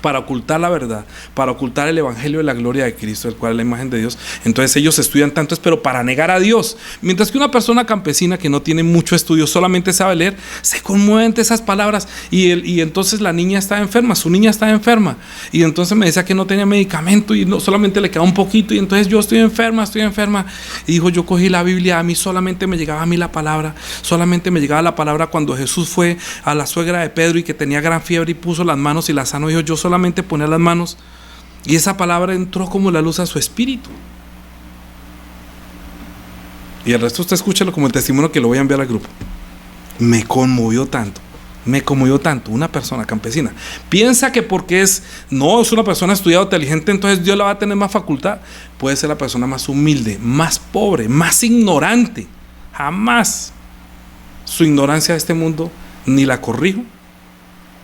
para ocultar la verdad, para ocultar el evangelio de la gloria de Cristo, el cual es la imagen de Dios. Entonces ellos estudian tanto, pero para negar a Dios. Mientras que una persona campesina que no tiene mucho estudio, solamente sabe leer, se conmueve ante esas palabras. Y entonces la niña está enferma, su niña está enferma, y entonces me decía que no tenía medicamento y solamente le queda un poquito, y entonces yo estoy enferma. Y dijo, yo cogí la Biblia, a mí solamente me llegaba la palabra, cuando Jesús fue a la suegra de Pedro y que tenía gran fiebre y puso las manos y la sanó. Dijo, yo solamente ponía las manos y esa palabra entró como la luz a su espíritu. Y el resto usted escúchelo como el testimonio que lo voy a enviar al grupo. Me conmovió tanto, una persona campesina. Piensa que porque es una persona estudiada, inteligente, entonces Dios la va a tener más facultad. Puede ser la persona más humilde, más pobre, más ignorante. Jamás su ignorancia de este mundo ni la corrijo,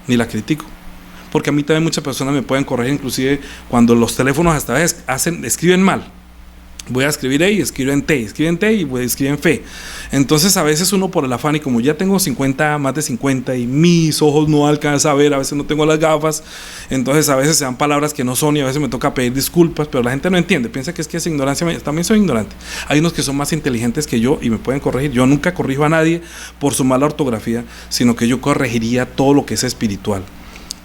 ni la critico. Porque a mí también muchas personas me pueden corregir, inclusive cuando los teléfonos hasta a veces escriben mal. Voy a escribir E y escriben T y escriben F. Entonces a veces uno por el afán, y como ya tengo más de 50 y mis ojos no alcanzan a ver, a veces no tengo las gafas, entonces a veces se dan palabras que no son y a veces me toca pedir disculpas, pero la gente no entiende, piensa que es ignorancia. También soy ignorante. Hay unos que son más inteligentes que yo y me pueden corregir. Yo nunca corrijo a nadie por su mala ortografía, sino que yo corregiría todo lo que es espiritual,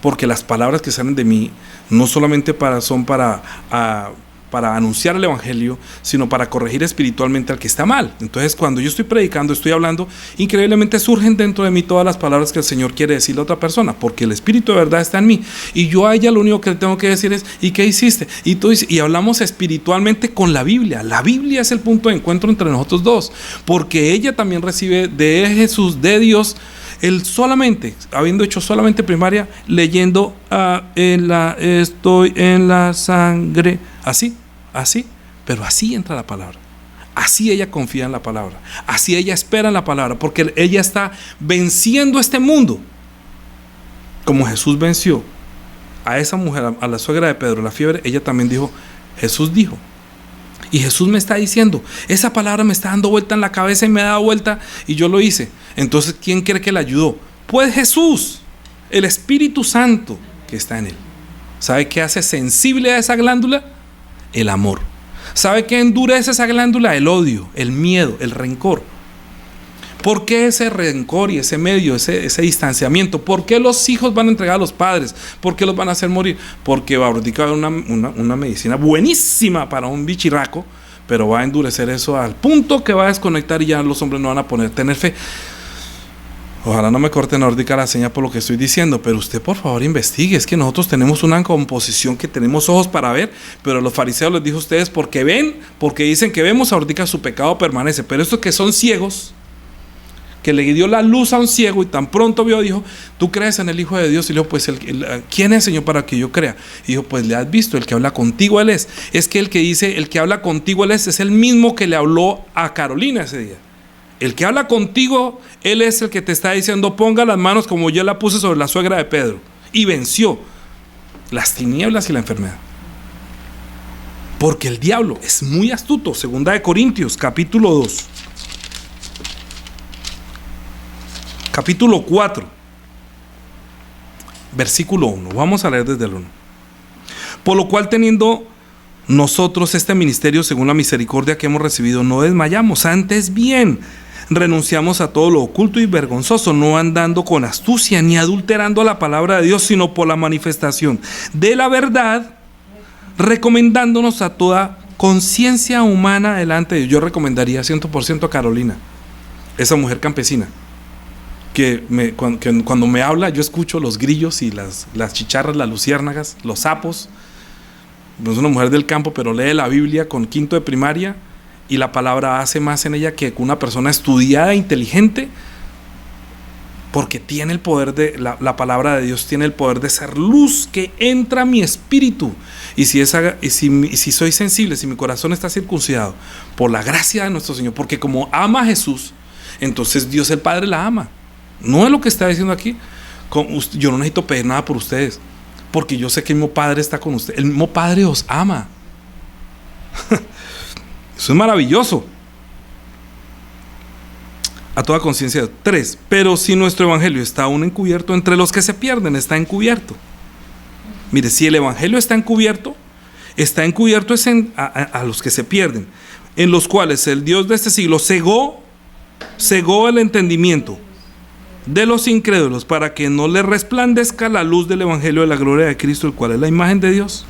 porque las palabras que salen de mí no solamente son para anunciar el evangelio, sino para corregir espiritualmente al que está mal. Entonces cuando yo estoy predicando, estoy hablando, increíblemente surgen dentro de mí todas las palabras que el Señor quiere decirle a otra persona, porque el espíritu de verdad está en mí, y yo a ella lo único que le tengo que decir es: ¿y qué hiciste? Y hablamos espiritualmente con la Biblia. La Biblia es el punto de encuentro entre nosotros dos, porque ella también recibe de Jesús, de Dios, habiendo hecho solamente primaria, leyendo estoy en la sangre, así, pero así entra la palabra. Así ella confía en la palabra, así ella espera en la palabra, porque ella está venciendo este mundo. Como Jesús venció a esa mujer, a la suegra de Pedro, la fiebre, ella también dijo: Jesús dijo. Y Jesús me está diciendo, esa palabra me está dando vuelta en la cabeza y me ha dado vuelta, y yo lo hice. Entonces, ¿quién cree que le ayudó? Pues Jesús, el Espíritu Santo que está en él. ¿Sabe qué hace sensible a esa glándula? El amor. ¿Sabe qué endurece esa glándula? El odio, el miedo, el rencor. ¿Por qué ese rencor y ese medio, ese distanciamiento? ¿Por qué los hijos van a entregar a los padres? ¿Por qué los van a hacer morir? Porque va a haber una medicina buenísima para un bichirraco, pero va a endurecer eso al punto que va a desconectar y ya los hombres no van a tener fe. Ojalá no me corten ahorita la señal por lo que estoy diciendo, pero usted por favor investigue. Es que nosotros tenemos una composición que tenemos ojos para ver, pero los fariseos les dijo a ustedes: porque ven, porque dicen que vemos, ahorita su pecado permanece. Pero estos que son ciegos, que le dio la luz a un ciego y tan pronto vio, dijo: ¿tú crees en el Hijo de Dios? Y le dijo: pues ¿quién es, Señor, para que yo crea? Y dijo: pues le has visto, el que habla contigo Él es. Es que el que dice, el que habla contigo Él es el mismo que le habló a Carolina ese día. El que habla contigo, Él es el que te está diciendo: ponga las manos como yo la puse sobre la suegra de Pedro. Y venció las tinieblas y la enfermedad. Porque el diablo es muy astuto. 2 Corintios, capítulo 2. Capítulo 4, versículo 1. Vamos a leer desde el 1. Por lo cual, teniendo nosotros este ministerio según la misericordia que hemos recibido, no desmayamos, antes bien renunciamos a todo lo oculto y vergonzoso, no andando con astucia ni adulterando la palabra de Dios, sino por la manifestación de la verdad, recomendándonos a toda conciencia humana delante de Dios. Yo recomendaría 100% a Carolina, esa mujer campesina, que cuando me habla yo escucho los grillos y las chicharras, las luciérnagas, los sapos. Es una mujer del campo, pero lee la Biblia con quinto de primaria, y la palabra hace más en ella que una persona estudiada e inteligente, porque tiene el poder de la palabra de Dios, tiene el poder de ser luz que entra a mi espíritu. Y si soy sensible, si mi corazón está circuncidado por la gracia de nuestro Señor, porque como ama a Jesús, entonces Dios el Padre la ama. No es lo que está diciendo aquí. Yo no necesito pedir nada por ustedes, porque yo sé que el mismo Padre está con ustedes. El mismo Padre os ama. Eso es maravilloso. A toda conciencia. 3. Pero si nuestro evangelio está aún encubierto, entre los que se pierden está encubierto. Mire, si el evangelio está encubierto es a los que se pierden, en los cuales el Dios de este siglo cegó el entendimiento de los incrédulos, para que no les resplandezca la luz del evangelio de la gloria de Cristo, el cual es la imagen de Dios.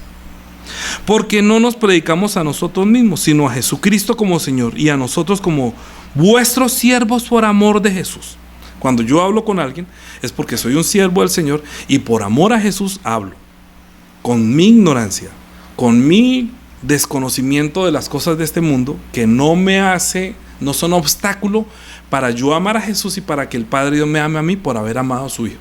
Porque no nos predicamos a nosotros mismos, sino a Jesucristo como Señor, y a nosotros como vuestros siervos por amor de Jesús. Cuando yo hablo con alguien es porque soy un siervo del Señor y por amor a Jesús hablo. Con mi ignorancia, con mi desconocimiento de las cosas de este mundo, que no no son obstáculo para yo amar a Jesús y para que el Padre Dios me ame a mí por haber amado a su Hijo.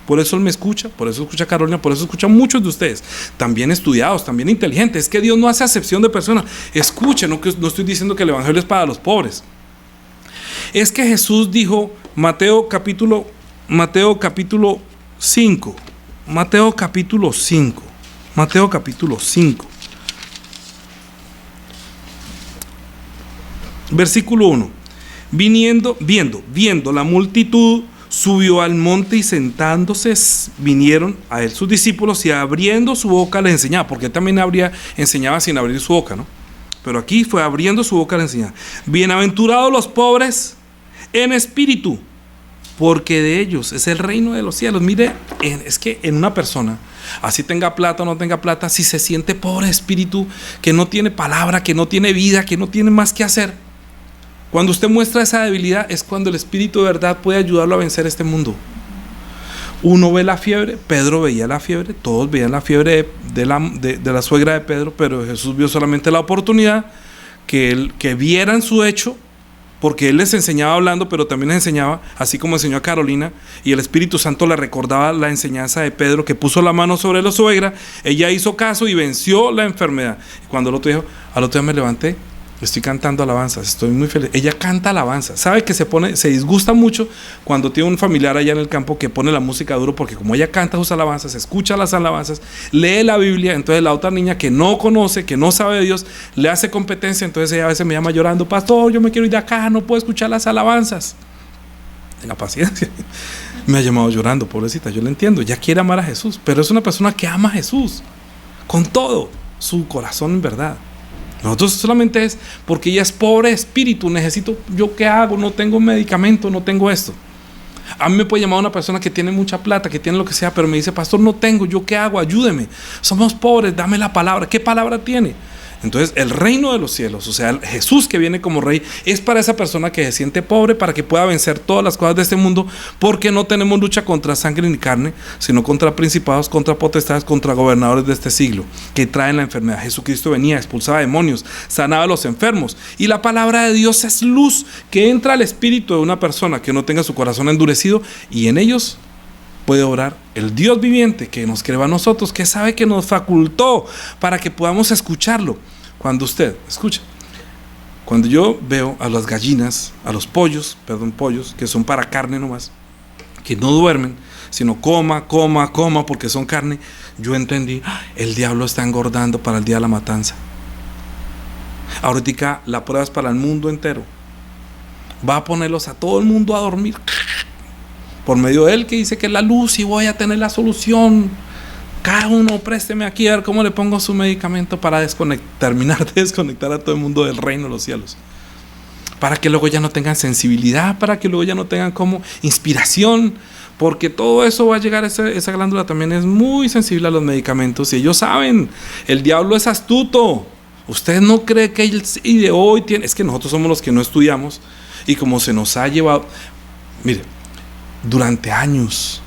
Por eso Él me escucha, por eso escucha a Carolina, por eso escucha a muchos de ustedes, también estudiados, también inteligentes. Es que Dios no hace acepción de personas. Escuchen, no estoy diciendo que el Evangelio es para los pobres. Es que Jesús dijo, Mateo capítulo 5, versículo 1. Viendo la multitud, subió al monte y sentándose vinieron a él sus discípulos y abriendo su boca les enseñaba, porque él también enseñaba sin abrir su boca, ¿no? Pero aquí fue abriendo su boca les enseñaba. Bienaventurados los pobres en espíritu, porque de ellos es el reino de los cielos. Mire, es que en una persona, así tenga plata o no tenga plata, si se siente pobre de espíritu, que no tiene palabra, que no tiene vida, que no tiene más que hacer, cuando usted muestra esa debilidad es cuando el Espíritu de verdad puede ayudarlo a vencer este mundo. Uno ve la fiebre, Pedro veía la fiebre, todos veían la fiebre de la suegra de Pedro, pero Jesús vio solamente la oportunidad que vieran su hecho, porque Él les enseñaba hablando, pero también les enseñaba, así como enseñó a Carolina, y el Espíritu Santo le recordaba la enseñanza de Pedro, que puso la mano sobre la suegra, ella hizo caso y venció la enfermedad. Y cuando el otro dijo, al otro día me levanté, estoy cantando alabanzas, estoy muy feliz. Ella canta alabanzas. Sabe que se disgusta mucho cuando tiene un familiar allá en el campo que pone la música duro, porque como ella canta sus alabanzas, escucha las alabanzas, lee la Biblia, entonces la otra niña que no conoce, que no sabe de Dios, le hace competencia, entonces ella a veces me llama llorando, pastor, yo me quiero ir de acá, no puedo escuchar las alabanzas. Tenga paciencia. Me ha llamado llorando, pobrecita, yo le entiendo, ella quiere amar a Jesús, pero es una persona que ama a Jesús con todo su corazón en verdad. Nosotros solamente es porque ella es pobre de espíritu, necesito, ¿yo qué hago? No tengo medicamento, no tengo esto. A mí me puede llamar una persona que tiene mucha plata, que tiene lo que sea, pero me dice, pastor, no tengo, ¿yo qué hago? Ayúdeme. Somos pobres, dame la palabra. ¿Qué palabra tiene? Entonces el reino de los cielos, o sea, Jesús que viene como rey, es para esa persona que se siente pobre, para que pueda vencer todas las cosas de este mundo, porque no tenemos lucha contra sangre ni carne, sino contra principados, contra potestades, contra gobernadores de este siglo, que traen la enfermedad. Jesucristo venía, expulsaba demonios, sanaba a los enfermos, y la palabra de Dios es luz que entra al espíritu de una persona que no tenga su corazón endurecido, y en ellos puede obrar el Dios viviente que nos creó a nosotros, que sabe que nos facultó para que podamos escucharlo. Cuando usted escucha, cuando yo veo a las gallinas, a los pollos, que son para carne nomás, que no duermen, sino coma, porque son carne, yo entendí, el diablo está engordando para el día de la matanza. Ahorita la prueba es para el mundo entero. Va a ponerlos a todo el mundo a dormir por medio de él, que dice que es la luz y voy a tener la solución. Cada uno présteme aquí a ver cómo le pongo su medicamento para terminar de desconectar a todo el mundo del reino de los cielos, para que luego ya no tengan sensibilidad, para que luego ya no tengan como inspiración, porque todo eso va a llegar, esa glándula también es muy sensible a los medicamentos y ellos saben, el diablo es astuto. Usted no cree que él y de hoy tiene, es que nosotros somos los que no estudiamos y como se nos ha llevado, mire, durante años.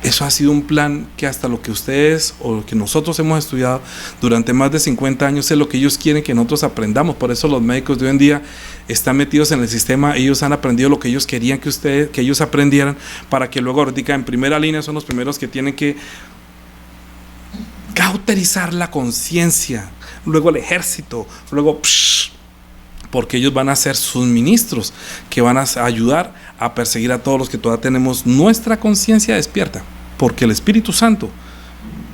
Eso ha sido un plan que hasta lo que ustedes o lo que nosotros hemos estudiado durante más de 50 años es lo que ellos quieren que nosotros aprendamos. Por eso los médicos de hoy en día están metidos en el sistema. Ellos han aprendido lo que ellos querían que ellos aprendieran, para que luego ahorita en primera línea son los primeros que tienen que cauterizar la conciencia, luego el ejército, luego porque ellos van a ser sus ministros que van a ayudar a perseguir a todos los que todavía tenemos nuestra conciencia despierta, porque el Espíritu Santo,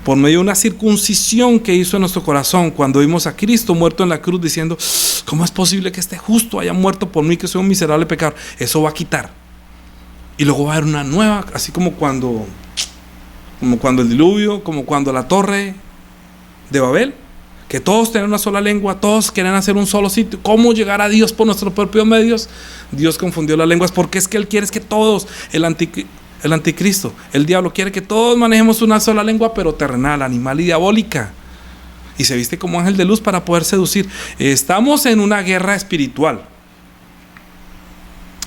por medio de una circuncisión que hizo en nuestro corazón cuando vimos a Cristo muerto en la cruz, diciendo, ¿cómo es posible que este justo haya muerto por mí que soy un miserable pecador? Eso va a quitar y luego va a haber una nueva, así como cuando el diluvio, como cuando la torre de Babel, que todos tenían una sola lengua, todos querían hacer un solo sitio. ¿Cómo llegar a Dios por nuestros propios medios? Dios confundió las lenguas, porque es que Él quiere que todos, el anticristo, el diablo quiere que todos manejemos una sola lengua, pero terrenal, animal y diabólica, y se viste como ángel de luz para poder seducir. Estamos en una guerra espiritual.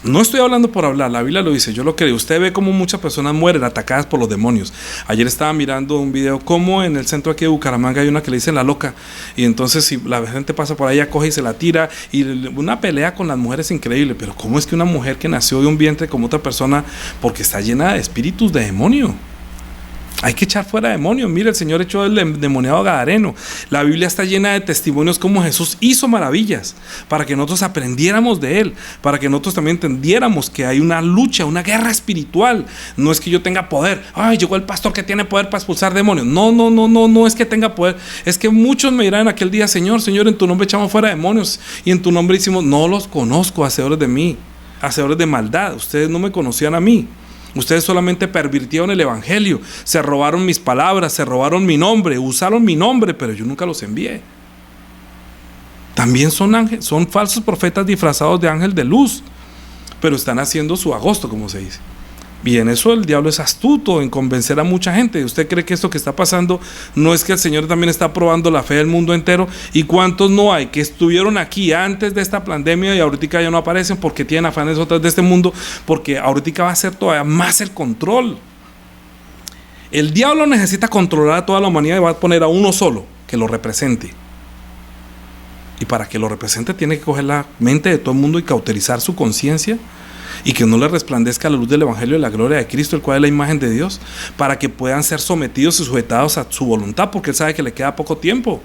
No estoy hablando por hablar, la Biblia lo dice, yo lo creo. Usted ve cómo muchas personas mueren atacadas por los demonios. Ayer estaba mirando un video como en el centro aquí de Bucaramanga hay una que le dicen la loca, y entonces si la gente pasa por ahí, ella coge y se la tira, y una pelea con las mujeres increíble. Pero ¿cómo es que una mujer que nació de un vientre como otra persona, porque está llena de espíritus de demonio? Hay que echar fuera demonios. Mira, el Señor echó el endemoniado gadareno. La Biblia está llena de testimonios como Jesús hizo maravillas para que nosotros aprendiéramos de Él, para que nosotros también entendiéramos que hay una lucha, una guerra espiritual. No es que yo tenga poder. Ay, llegó el pastor que tiene poder para expulsar demonios. No es que tenga poder. Es que muchos me dirán aquel día: Señor, en tu nombre echamos fuera demonios, y en tu nombre hicimos. No los conozco, hacedores de mí, hacedores de maldad. Ustedes no me conocían a mí. Ustedes solamente pervirtieron el evangelio, se robaron mis palabras, se robaron mi nombre, usaron mi nombre, pero yo nunca los envié. También son ángeles, son falsos profetas disfrazados de ángel de luz, pero están haciendo su agosto, como se dice. Y en eso el diablo es astuto, en convencer a mucha gente. ¿Usted cree que esto que está pasando no es que el Señor también está probando la fe del mundo entero? ¿Y cuántos no hay que estuvieron aquí antes de esta pandemia y ahorita ya no aparecen porque tienen afanes otras de este mundo? Porque ahorita va a ser todavía más el control. El diablo necesita controlar a toda la humanidad y va a poner a uno solo que lo represente. Y para que lo represente tiene que coger la mente de todo el mundo y cauterizar su conciencia, y que no le resplandezca la luz del evangelio de la gloria de Cristo, el cual es la imagen de Dios, para que puedan ser sometidos y sujetados a su voluntad, porque Él sabe que le queda poco tiempo.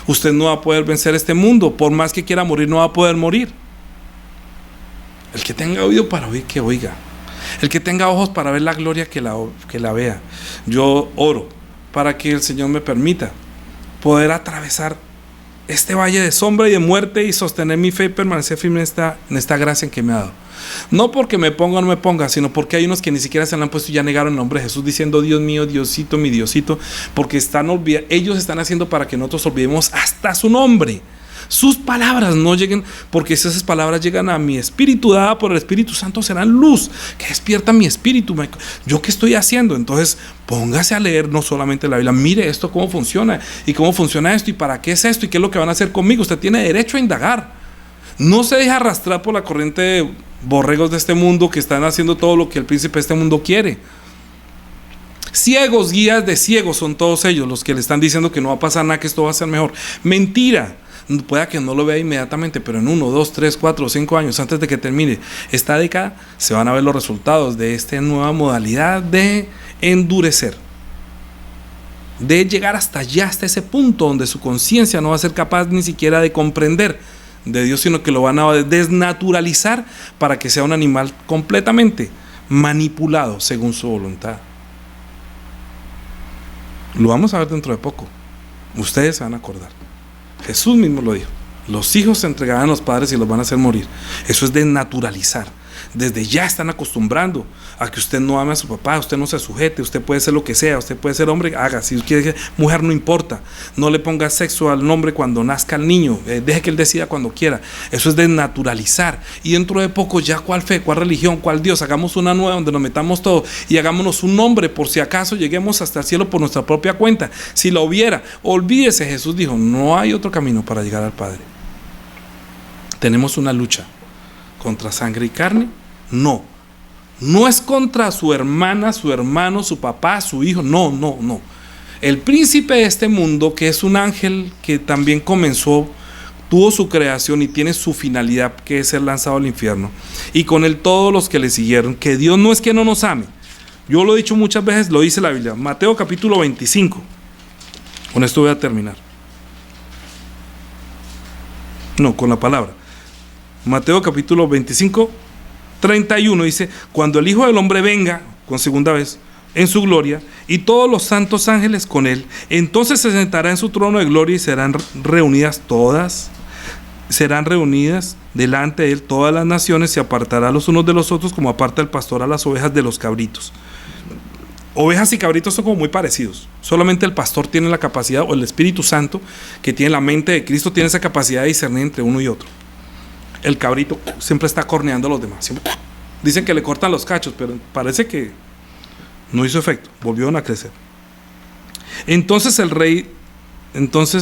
Usted no va a poder vencer este mundo, por más que quiera morir, no va a poder morir. El que tenga oído para oír, que oiga. El que tenga ojos para ver la gloria, que la vea. Yo oro para que el Señor me permita poder atravesar este valle de sombra y de muerte y sostener mi fe y permanecer firme en esta gracia en que me ha dado. No porque me ponga o no me ponga, sino porque hay unos que ni siquiera se le han puesto y ya negaron el nombre de Jesús, diciendo: Dios mío, Diosito, mi Diosito, porque ellos están haciendo para que nosotros olvidemos hasta su nombre. Sus palabras no lleguen, porque si esas palabras llegan a mi espíritu, dada por el Espíritu Santo, serán luz que despierta mi espíritu. ¿Yo qué estoy haciendo? Entonces póngase a leer no solamente la Biblia, mire esto cómo funciona, y cómo funciona esto, y para qué es esto, y qué es lo que van a hacer conmigo. Usted tiene derecho a indagar. No se deje arrastrar por la corriente de borregos de este mundo que están haciendo todo lo que el príncipe de este mundo quiere. Ciegos, guías de ciegos son todos ellos los que le están diciendo que no va a pasar nada, que esto va a ser mejor. Mentira. Pueda que no lo vea inmediatamente, pero en 1, 2, 3, 4, 5 años antes de que termine esta década se van a ver los resultados de esta nueva modalidad de endurecer, de llegar hasta allá, hasta ese punto donde su conciencia no va a ser capaz ni siquiera de comprender de Dios, sino que lo van a desnaturalizar para que sea un animal completamente manipulado según su voluntad. Lo vamos a ver dentro de poco. Ustedes se van a acordar. Jesús mismo lo dijo: los hijos se entregarán a los padres y los van a hacer morir. Eso es desnaturalizar. Desde ya están acostumbrando a que usted no ame a su papá, usted no se sujete, usted puede ser lo que sea, usted puede ser hombre, haga, si quiere ser mujer, no importa, no le ponga sexo al nombre cuando nazca el niño, deje que él decida cuando quiera. Eso es desnaturalizar. Y dentro de poco ya, ¿cuál fe, cuál religión, cuál Dios? Hagamos una nueva donde nos metamos todo y hagámonos un nombre por si acaso lleguemos hasta el cielo por nuestra propia cuenta. Si lo hubiera, olvídese. Jesús dijo: no hay otro camino para llegar al Padre. Tenemos una lucha contra sangre y carne. No es contra su hermana, su hermano, su papá, su hijo. No. El príncipe de este mundo, que es un ángel que también tuvo su creación y tiene su finalidad, que es ser lanzado al infierno, y con él todos los que le siguieron. Que Dios no es que no nos ame. Yo lo he dicho muchas veces, lo dice la Biblia. Mateo capítulo 25. Con esto voy a terminar. No, con la palabra. Mateo capítulo 25, 31 dice: cuando el Hijo del Hombre venga con segunda vez en su gloria y todos los santos ángeles con él, entonces se sentará en su trono de gloria y serán reunidas delante de él todas las naciones, y apartará los unos de los otros como aparta el pastor a las ovejas de los cabritos. Ovejas y cabritos son como muy parecidos. Solamente el pastor tiene la capacidad, o el Espíritu Santo, que tiene la mente de Cristo, tiene esa capacidad de discernir entre uno y otro. El cabrito siempre está corneando a los demás. Siempre. Dicen que le cortan los cachos, pero parece que no hizo efecto. Volvieron a crecer. Entonces el rey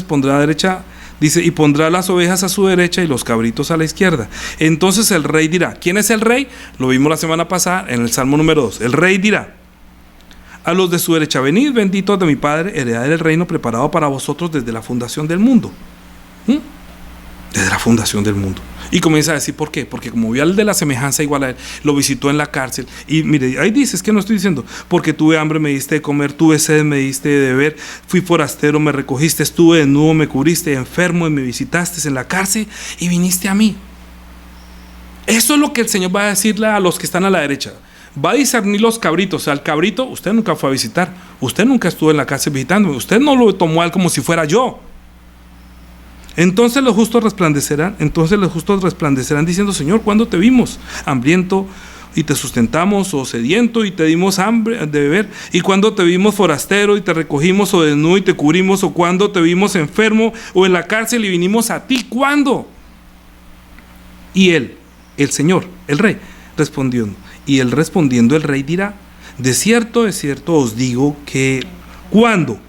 pondrá a derecha Dice, y pondrá las ovejas a su derecha y los cabritos a la izquierda. Entonces el rey dirá, ¿quién es el rey? Lo vimos la semana pasada en el Salmo número 2. El rey dirá a los de su derecha, venid benditos de mi Padre, heredad del reino preparado para vosotros desde la fundación del mundo. Desde la fundación del mundo. Y comienza a decir, ¿por qué? Porque como vio al de la semejanza igual a él, lo visitó en la cárcel. Y mire, ahí dice, es que no estoy diciendo, porque tuve hambre, me diste de comer, tuve sed, me diste de beber, fui forastero, me recogiste, estuve desnudo, me cubriste, enfermo y me visitaste en la cárcel y viniste a mí. Eso es lo que el Señor va a decirle a los que están a la derecha. Va a discernir los cabritos. O sea, al cabrito usted nunca fue a visitar, usted nunca estuvo en la cárcel visitándome, usted no lo tomó a él como si fuera yo. Entonces los justos resplandecerán diciendo, Señor, ¿cuándo te vimos hambriento y te sustentamos, o sediento y te dimos hambre de beber? ¿Y cuándo te vimos forastero y te recogimos, o desnudo y te cubrimos? ¿O cuándo te vimos enfermo o en la cárcel y vinimos a ti? ¿Cuándo? Y él, el Señor, el Rey, respondiendo, el Rey dirá, de cierto os digo que ¿cuánto?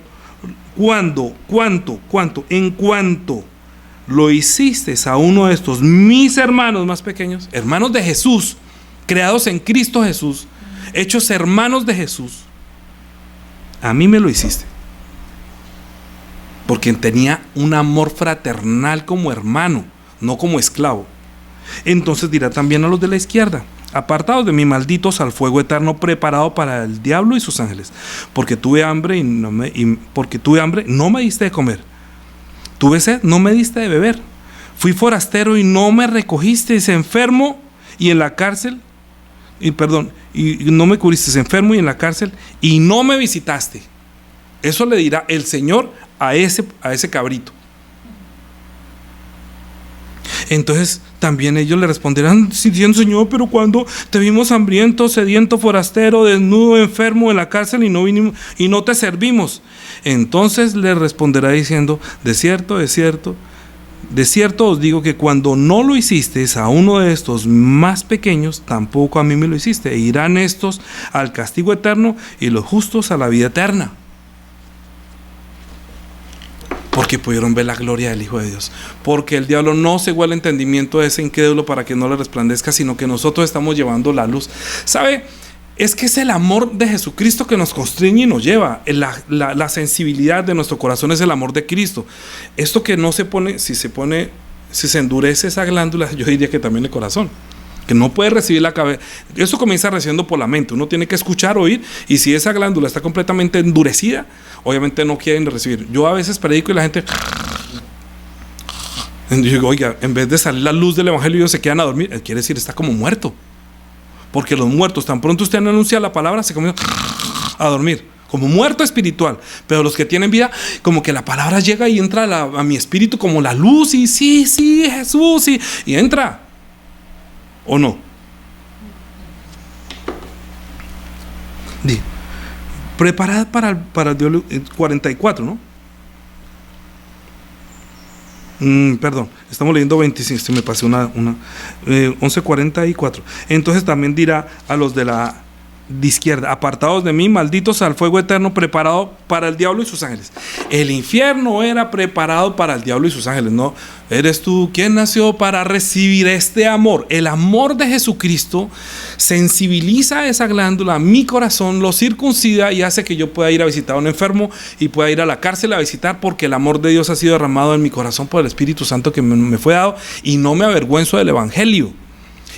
En cuanto lo hiciste a uno de estos mis hermanos más pequeños, hermanos de Jesús, creados en Cristo Jesús, hechos hermanos de Jesús, a mí me lo hiciste. Porque tenía un amor fraternal como hermano, no como esclavo. Entonces dirá también a los de la izquierda, apartados de mí, malditos, al fuego eterno preparado para el diablo y sus ángeles, porque tuve hambre no me diste de comer, tuve sed, no me diste de beber, fui forastero y no me recogiste, enfermo y en la cárcel, y no me cubriste, enfermo y en la cárcel y no me visitaste. Eso le dirá el Señor a ese cabrito. Entonces también ellos le responderán diciendo, Señor, pero cuando te vimos hambriento, sediento, forastero, desnudo, enfermo en la cárcel y no vinimos y no te servimos. Entonces le responderá diciendo, de cierto os digo que cuando no lo hiciste a uno de estos más pequeños, tampoco a mí me lo hiciste. E irán estos al castigo eterno y los justos a la vida eterna. Porque pudieron ver la gloria del Hijo de Dios. Porque el diablo no cegó el entendimiento de ese incrédulo para que no le resplandezca, sino que nosotros estamos llevando la luz. ¿Sabe? Es que es el amor de Jesucristo que nos constriñe y nos lleva. La sensibilidad de nuestro corazón es el amor de Cristo. Esto que no se pone, si se endurece esa glándula, yo diría que también el corazón. Que no puede recibir la cabeza. Eso comienza recibiendo por la mente. Uno tiene que escuchar, oír, y si esa glándula está completamente endurecida, obviamente no quieren recibir. Yo a veces predico y la gente, yo digo, oiga, en vez de salir la luz del evangelio, ellos se quedan a dormir. Quiere decir, está como muerto. Porque los muertos, tan pronto usted anuncia la palabra, se comienzan a dormir, como muerto espiritual. Pero los que tienen vida, como que la palabra llega y entra a mi espíritu como la luz, y sí, Jesús, y entra. ¿O no? Preparad para el diablo, 44, ¿no? Perdón, estamos leyendo 25, se me pasó una 11:44. Entonces también dirá a los de la izquierda, apartados de mí, malditos, al fuego eterno preparado para el diablo y sus ángeles. El infierno era preparado para el diablo y sus ángeles. No, eres tú quien nació para recibir este amor. El amor de Jesucristo sensibiliza esa glándula, mi corazón, lo circuncida y hace que yo pueda ir a visitar a un enfermo y pueda ir a la cárcel a visitar, porque el amor de Dios ha sido derramado en mi corazón por el Espíritu Santo que me fue dado, y no me avergüenzo del evangelio.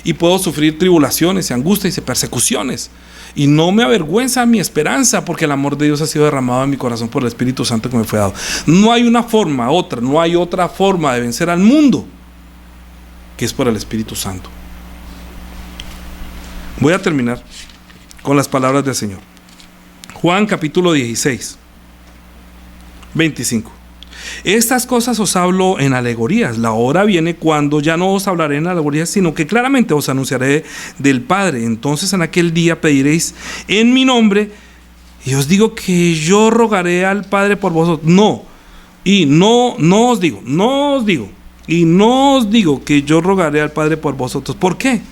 Y puedo sufrir tribulaciones y angustias y persecuciones, y no me avergüenza mi esperanza, porque el amor de Dios ha sido derramado en mi corazón por el Espíritu Santo que me fue dado. No hay otra forma de vencer al mundo que es por el Espíritu Santo. Voy a terminar con las palabras del Señor. Juan capítulo 16, 25. Estas cosas os hablo en alegorías. La hora viene cuando ya no os hablaré en alegorías, sino que claramente os anunciaré del Padre. Entonces en aquel día pediréis en mi nombre, y os digo que yo rogaré al Padre por vosotros. No os digo que yo rogaré al Padre por vosotros. ¿Por qué?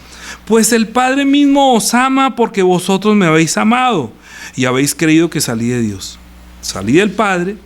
Pues el Padre mismo os ama, porque vosotros me habéis amado y habéis creído que salí de Dios. Salí del Padre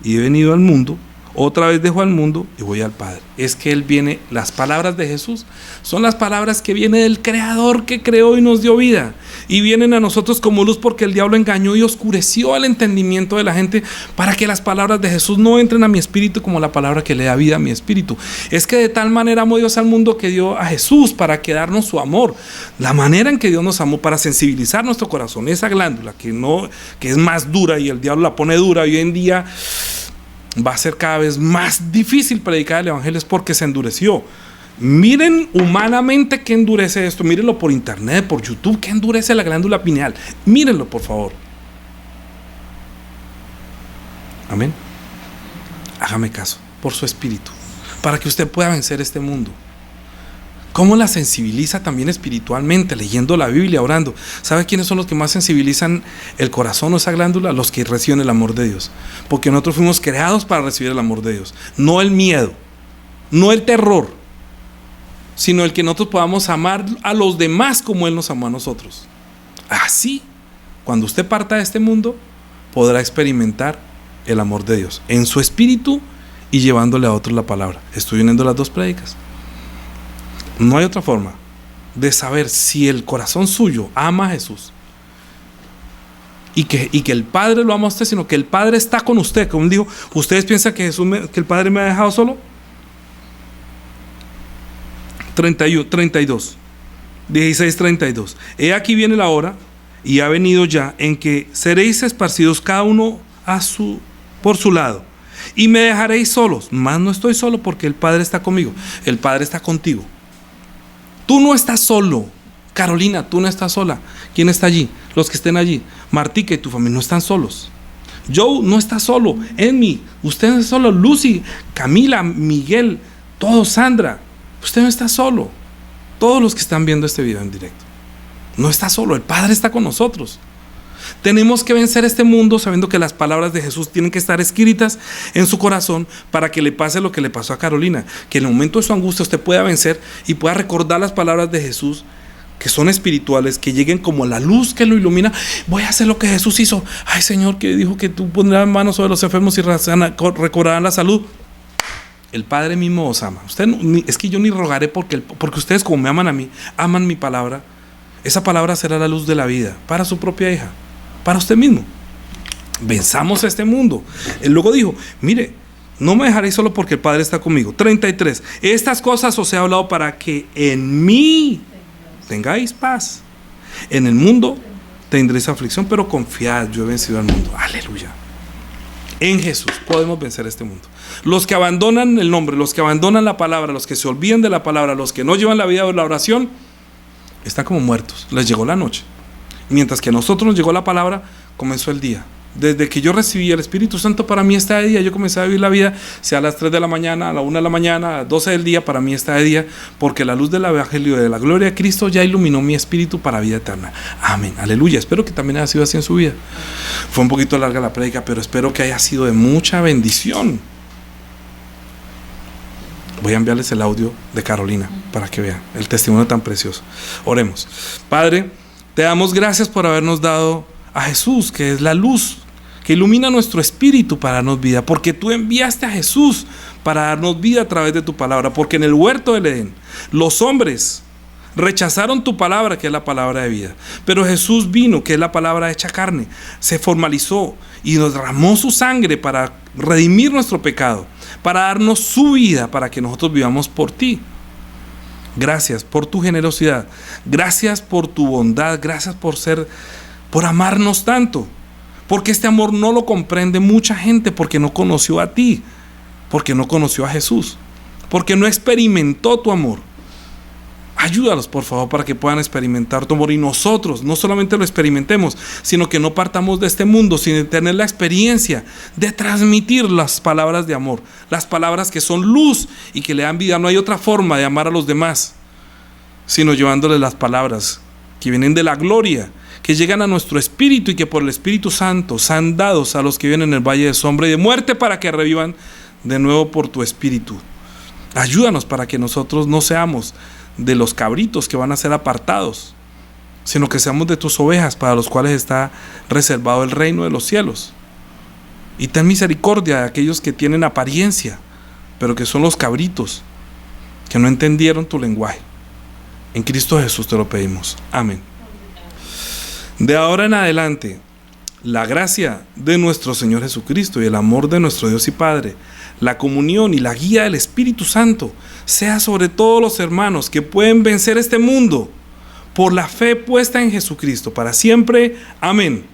y he venido al mundo. Otra vez dejo al mundo y voy al Padre. Es que Él viene, las palabras de Jesús son las palabras que vienen del Creador que creó y nos dio vida. Y vienen a nosotros como luz porque el diablo engañó y oscureció el entendimiento de la gente para que las palabras de Jesús no entren a mi espíritu como la palabra que le da vida a mi espíritu. Es que de tal manera amó Dios al mundo que dio a Jesús para que darnos su amor. La manera en que Dios nos amó para sensibilizar nuestro corazón, esa glándula que es más dura y el diablo la pone dura hoy en día. Va a ser cada vez más difícil predicar el evangelio, es porque se endureció. Miren humanamente qué endurece esto. Mírenlo por internet, por YouTube, qué endurece la glándula pineal. Mírenlo, por favor. Amén. Hágame caso, por su espíritu, para que usted pueda vencer este mundo. ¿Cómo la sensibiliza también espiritualmente? Leyendo la Biblia, orando. ¿Sabe quiénes son los que más sensibilizan el corazón o esa glándula? Los que reciben el amor de Dios. Porque nosotros fuimos creados para recibir el amor de Dios. No el miedo, no el terror, sino el que nosotros podamos amar a los demás como Él nos amó a nosotros. Así, cuando usted parta de este mundo, podrá experimentar el amor de Dios en su espíritu y llevándole a otros la palabra. Estoy uniendo las dos prédicas. No hay otra forma de saber si el corazón suyo ama a Jesús y que el Padre lo ama a usted, sino que el Padre está con usted. Como él dijo, ¿ustedes piensan que el Padre me ha dejado solo? 32, 16:32. He aquí viene la hora, y ha venido ya, en que seréis esparcidos cada uno por su lado, y me dejaréis solos. Mas no estoy solo, porque el Padre está conmigo. El Padre está contigo. Tú no estás solo. Carolina, tú no estás sola. ¿Quién está allí? Los que estén allí. Martica y tu familia no están solos. Joe no está solo. Emmy, usted no está solo. Lucy, Camila, Miguel, todos, Sandra, usted no está solo. Todos los que están viendo este video en directo, no está solo. El Padre está con nosotros. Tenemos que vencer este mundo sabiendo que las palabras de Jesús tienen que estar escritas en su corazón para que le pase lo que le pasó a Carolina, que en el momento de su angustia usted pueda vencer y pueda recordar las palabras de Jesús, que son espirituales, que lleguen como la luz que lo ilumina. Voy a hacer lo que Jesús hizo. Ay, Señor, que dijo que tú pondrás manos sobre los enfermos y recobrarán la salud. El Padre mismo os ama. Es que yo ni rogaré porque ustedes, como me aman a mí, aman mi palabra. Esa palabra será la luz de la vida para su propia hija, para usted mismo. Venzamos a este mundo. Él luego dijo, mire, no me dejaréis solo porque el Padre está conmigo. 33. Estas cosas os he hablado para que en mí tengáis paz. En el mundo tendréis aflicción, pero confiad, yo he vencido al mundo. Aleluya. En Jesús podemos vencer este mundo. Los que abandonan el nombre, los que abandonan la palabra, los que se olvidan de la palabra, los que no llevan la vida de la oración, están como muertos. Les llegó la noche. Mientras que a nosotros nos llegó la palabra, comenzó el día. Desde que yo recibí el Espíritu Santo, para mí está de día. Yo comencé a vivir la vida, sea a las 3 de la mañana, a la 1 de la mañana, a las 12 del día, para mí está de día, porque la luz del Evangelio de la gloria de Cristo ya iluminó mi espíritu para vida eterna. Amén, aleluya. Espero que también haya sido así en su vida. Fue un poquito larga la prédica, pero espero que haya sido de mucha bendición. Voy a enviarles el audio de Carolina para que vean el testimonio tan precioso. Oremos. Padre, te damos gracias por habernos dado a Jesús, que es la luz que ilumina nuestro espíritu para darnos vida, porque tú enviaste a Jesús para darnos vida a través de tu palabra, porque en el huerto del Edén los hombres rechazaron tu palabra, que es la palabra de vida, pero Jesús vino, que es la palabra hecha carne, se formalizó y nos derramó su sangre para redimir nuestro pecado, para darnos su vida, para que nosotros vivamos por ti. Gracias por tu generosidad, gracias por tu bondad, gracias por amarnos tanto, porque este amor no lo comprende mucha gente, porque no conoció a ti, porque no conoció a Jesús, porque no experimentó tu amor. Ayúdalos, por favor, para que puedan experimentar tu amor, y nosotros no solamente lo experimentemos, sino que no partamos de este mundo sin tener la experiencia de transmitir las palabras de amor, las palabras que son luz y que le dan vida. No hay otra forma de amar a los demás, sino llevándoles las palabras que vienen de la gloria, que llegan a nuestro espíritu y que por el Espíritu Santo sean dados a los que viven en el valle de sombra y de muerte, para que revivan de nuevo por tu espíritu. Ayúdanos para que nosotros no seamos de los cabritos que van a ser apartados, sino que seamos de tus ovejas, para los cuales está reservado el reino de los cielos. Y ten misericordia de aquellos que tienen apariencia, pero que son los cabritos, que no entendieron tu lenguaje. En Cristo Jesús te lo pedimos. Amén. De ahora en adelante, la gracia de nuestro Señor Jesucristo y el amor de nuestro Dios y Padre, la comunión y la guía del Espíritu Santo, sea sobre todos los hermanos que pueden vencer este mundo por la fe puesta en Jesucristo para siempre. Amén.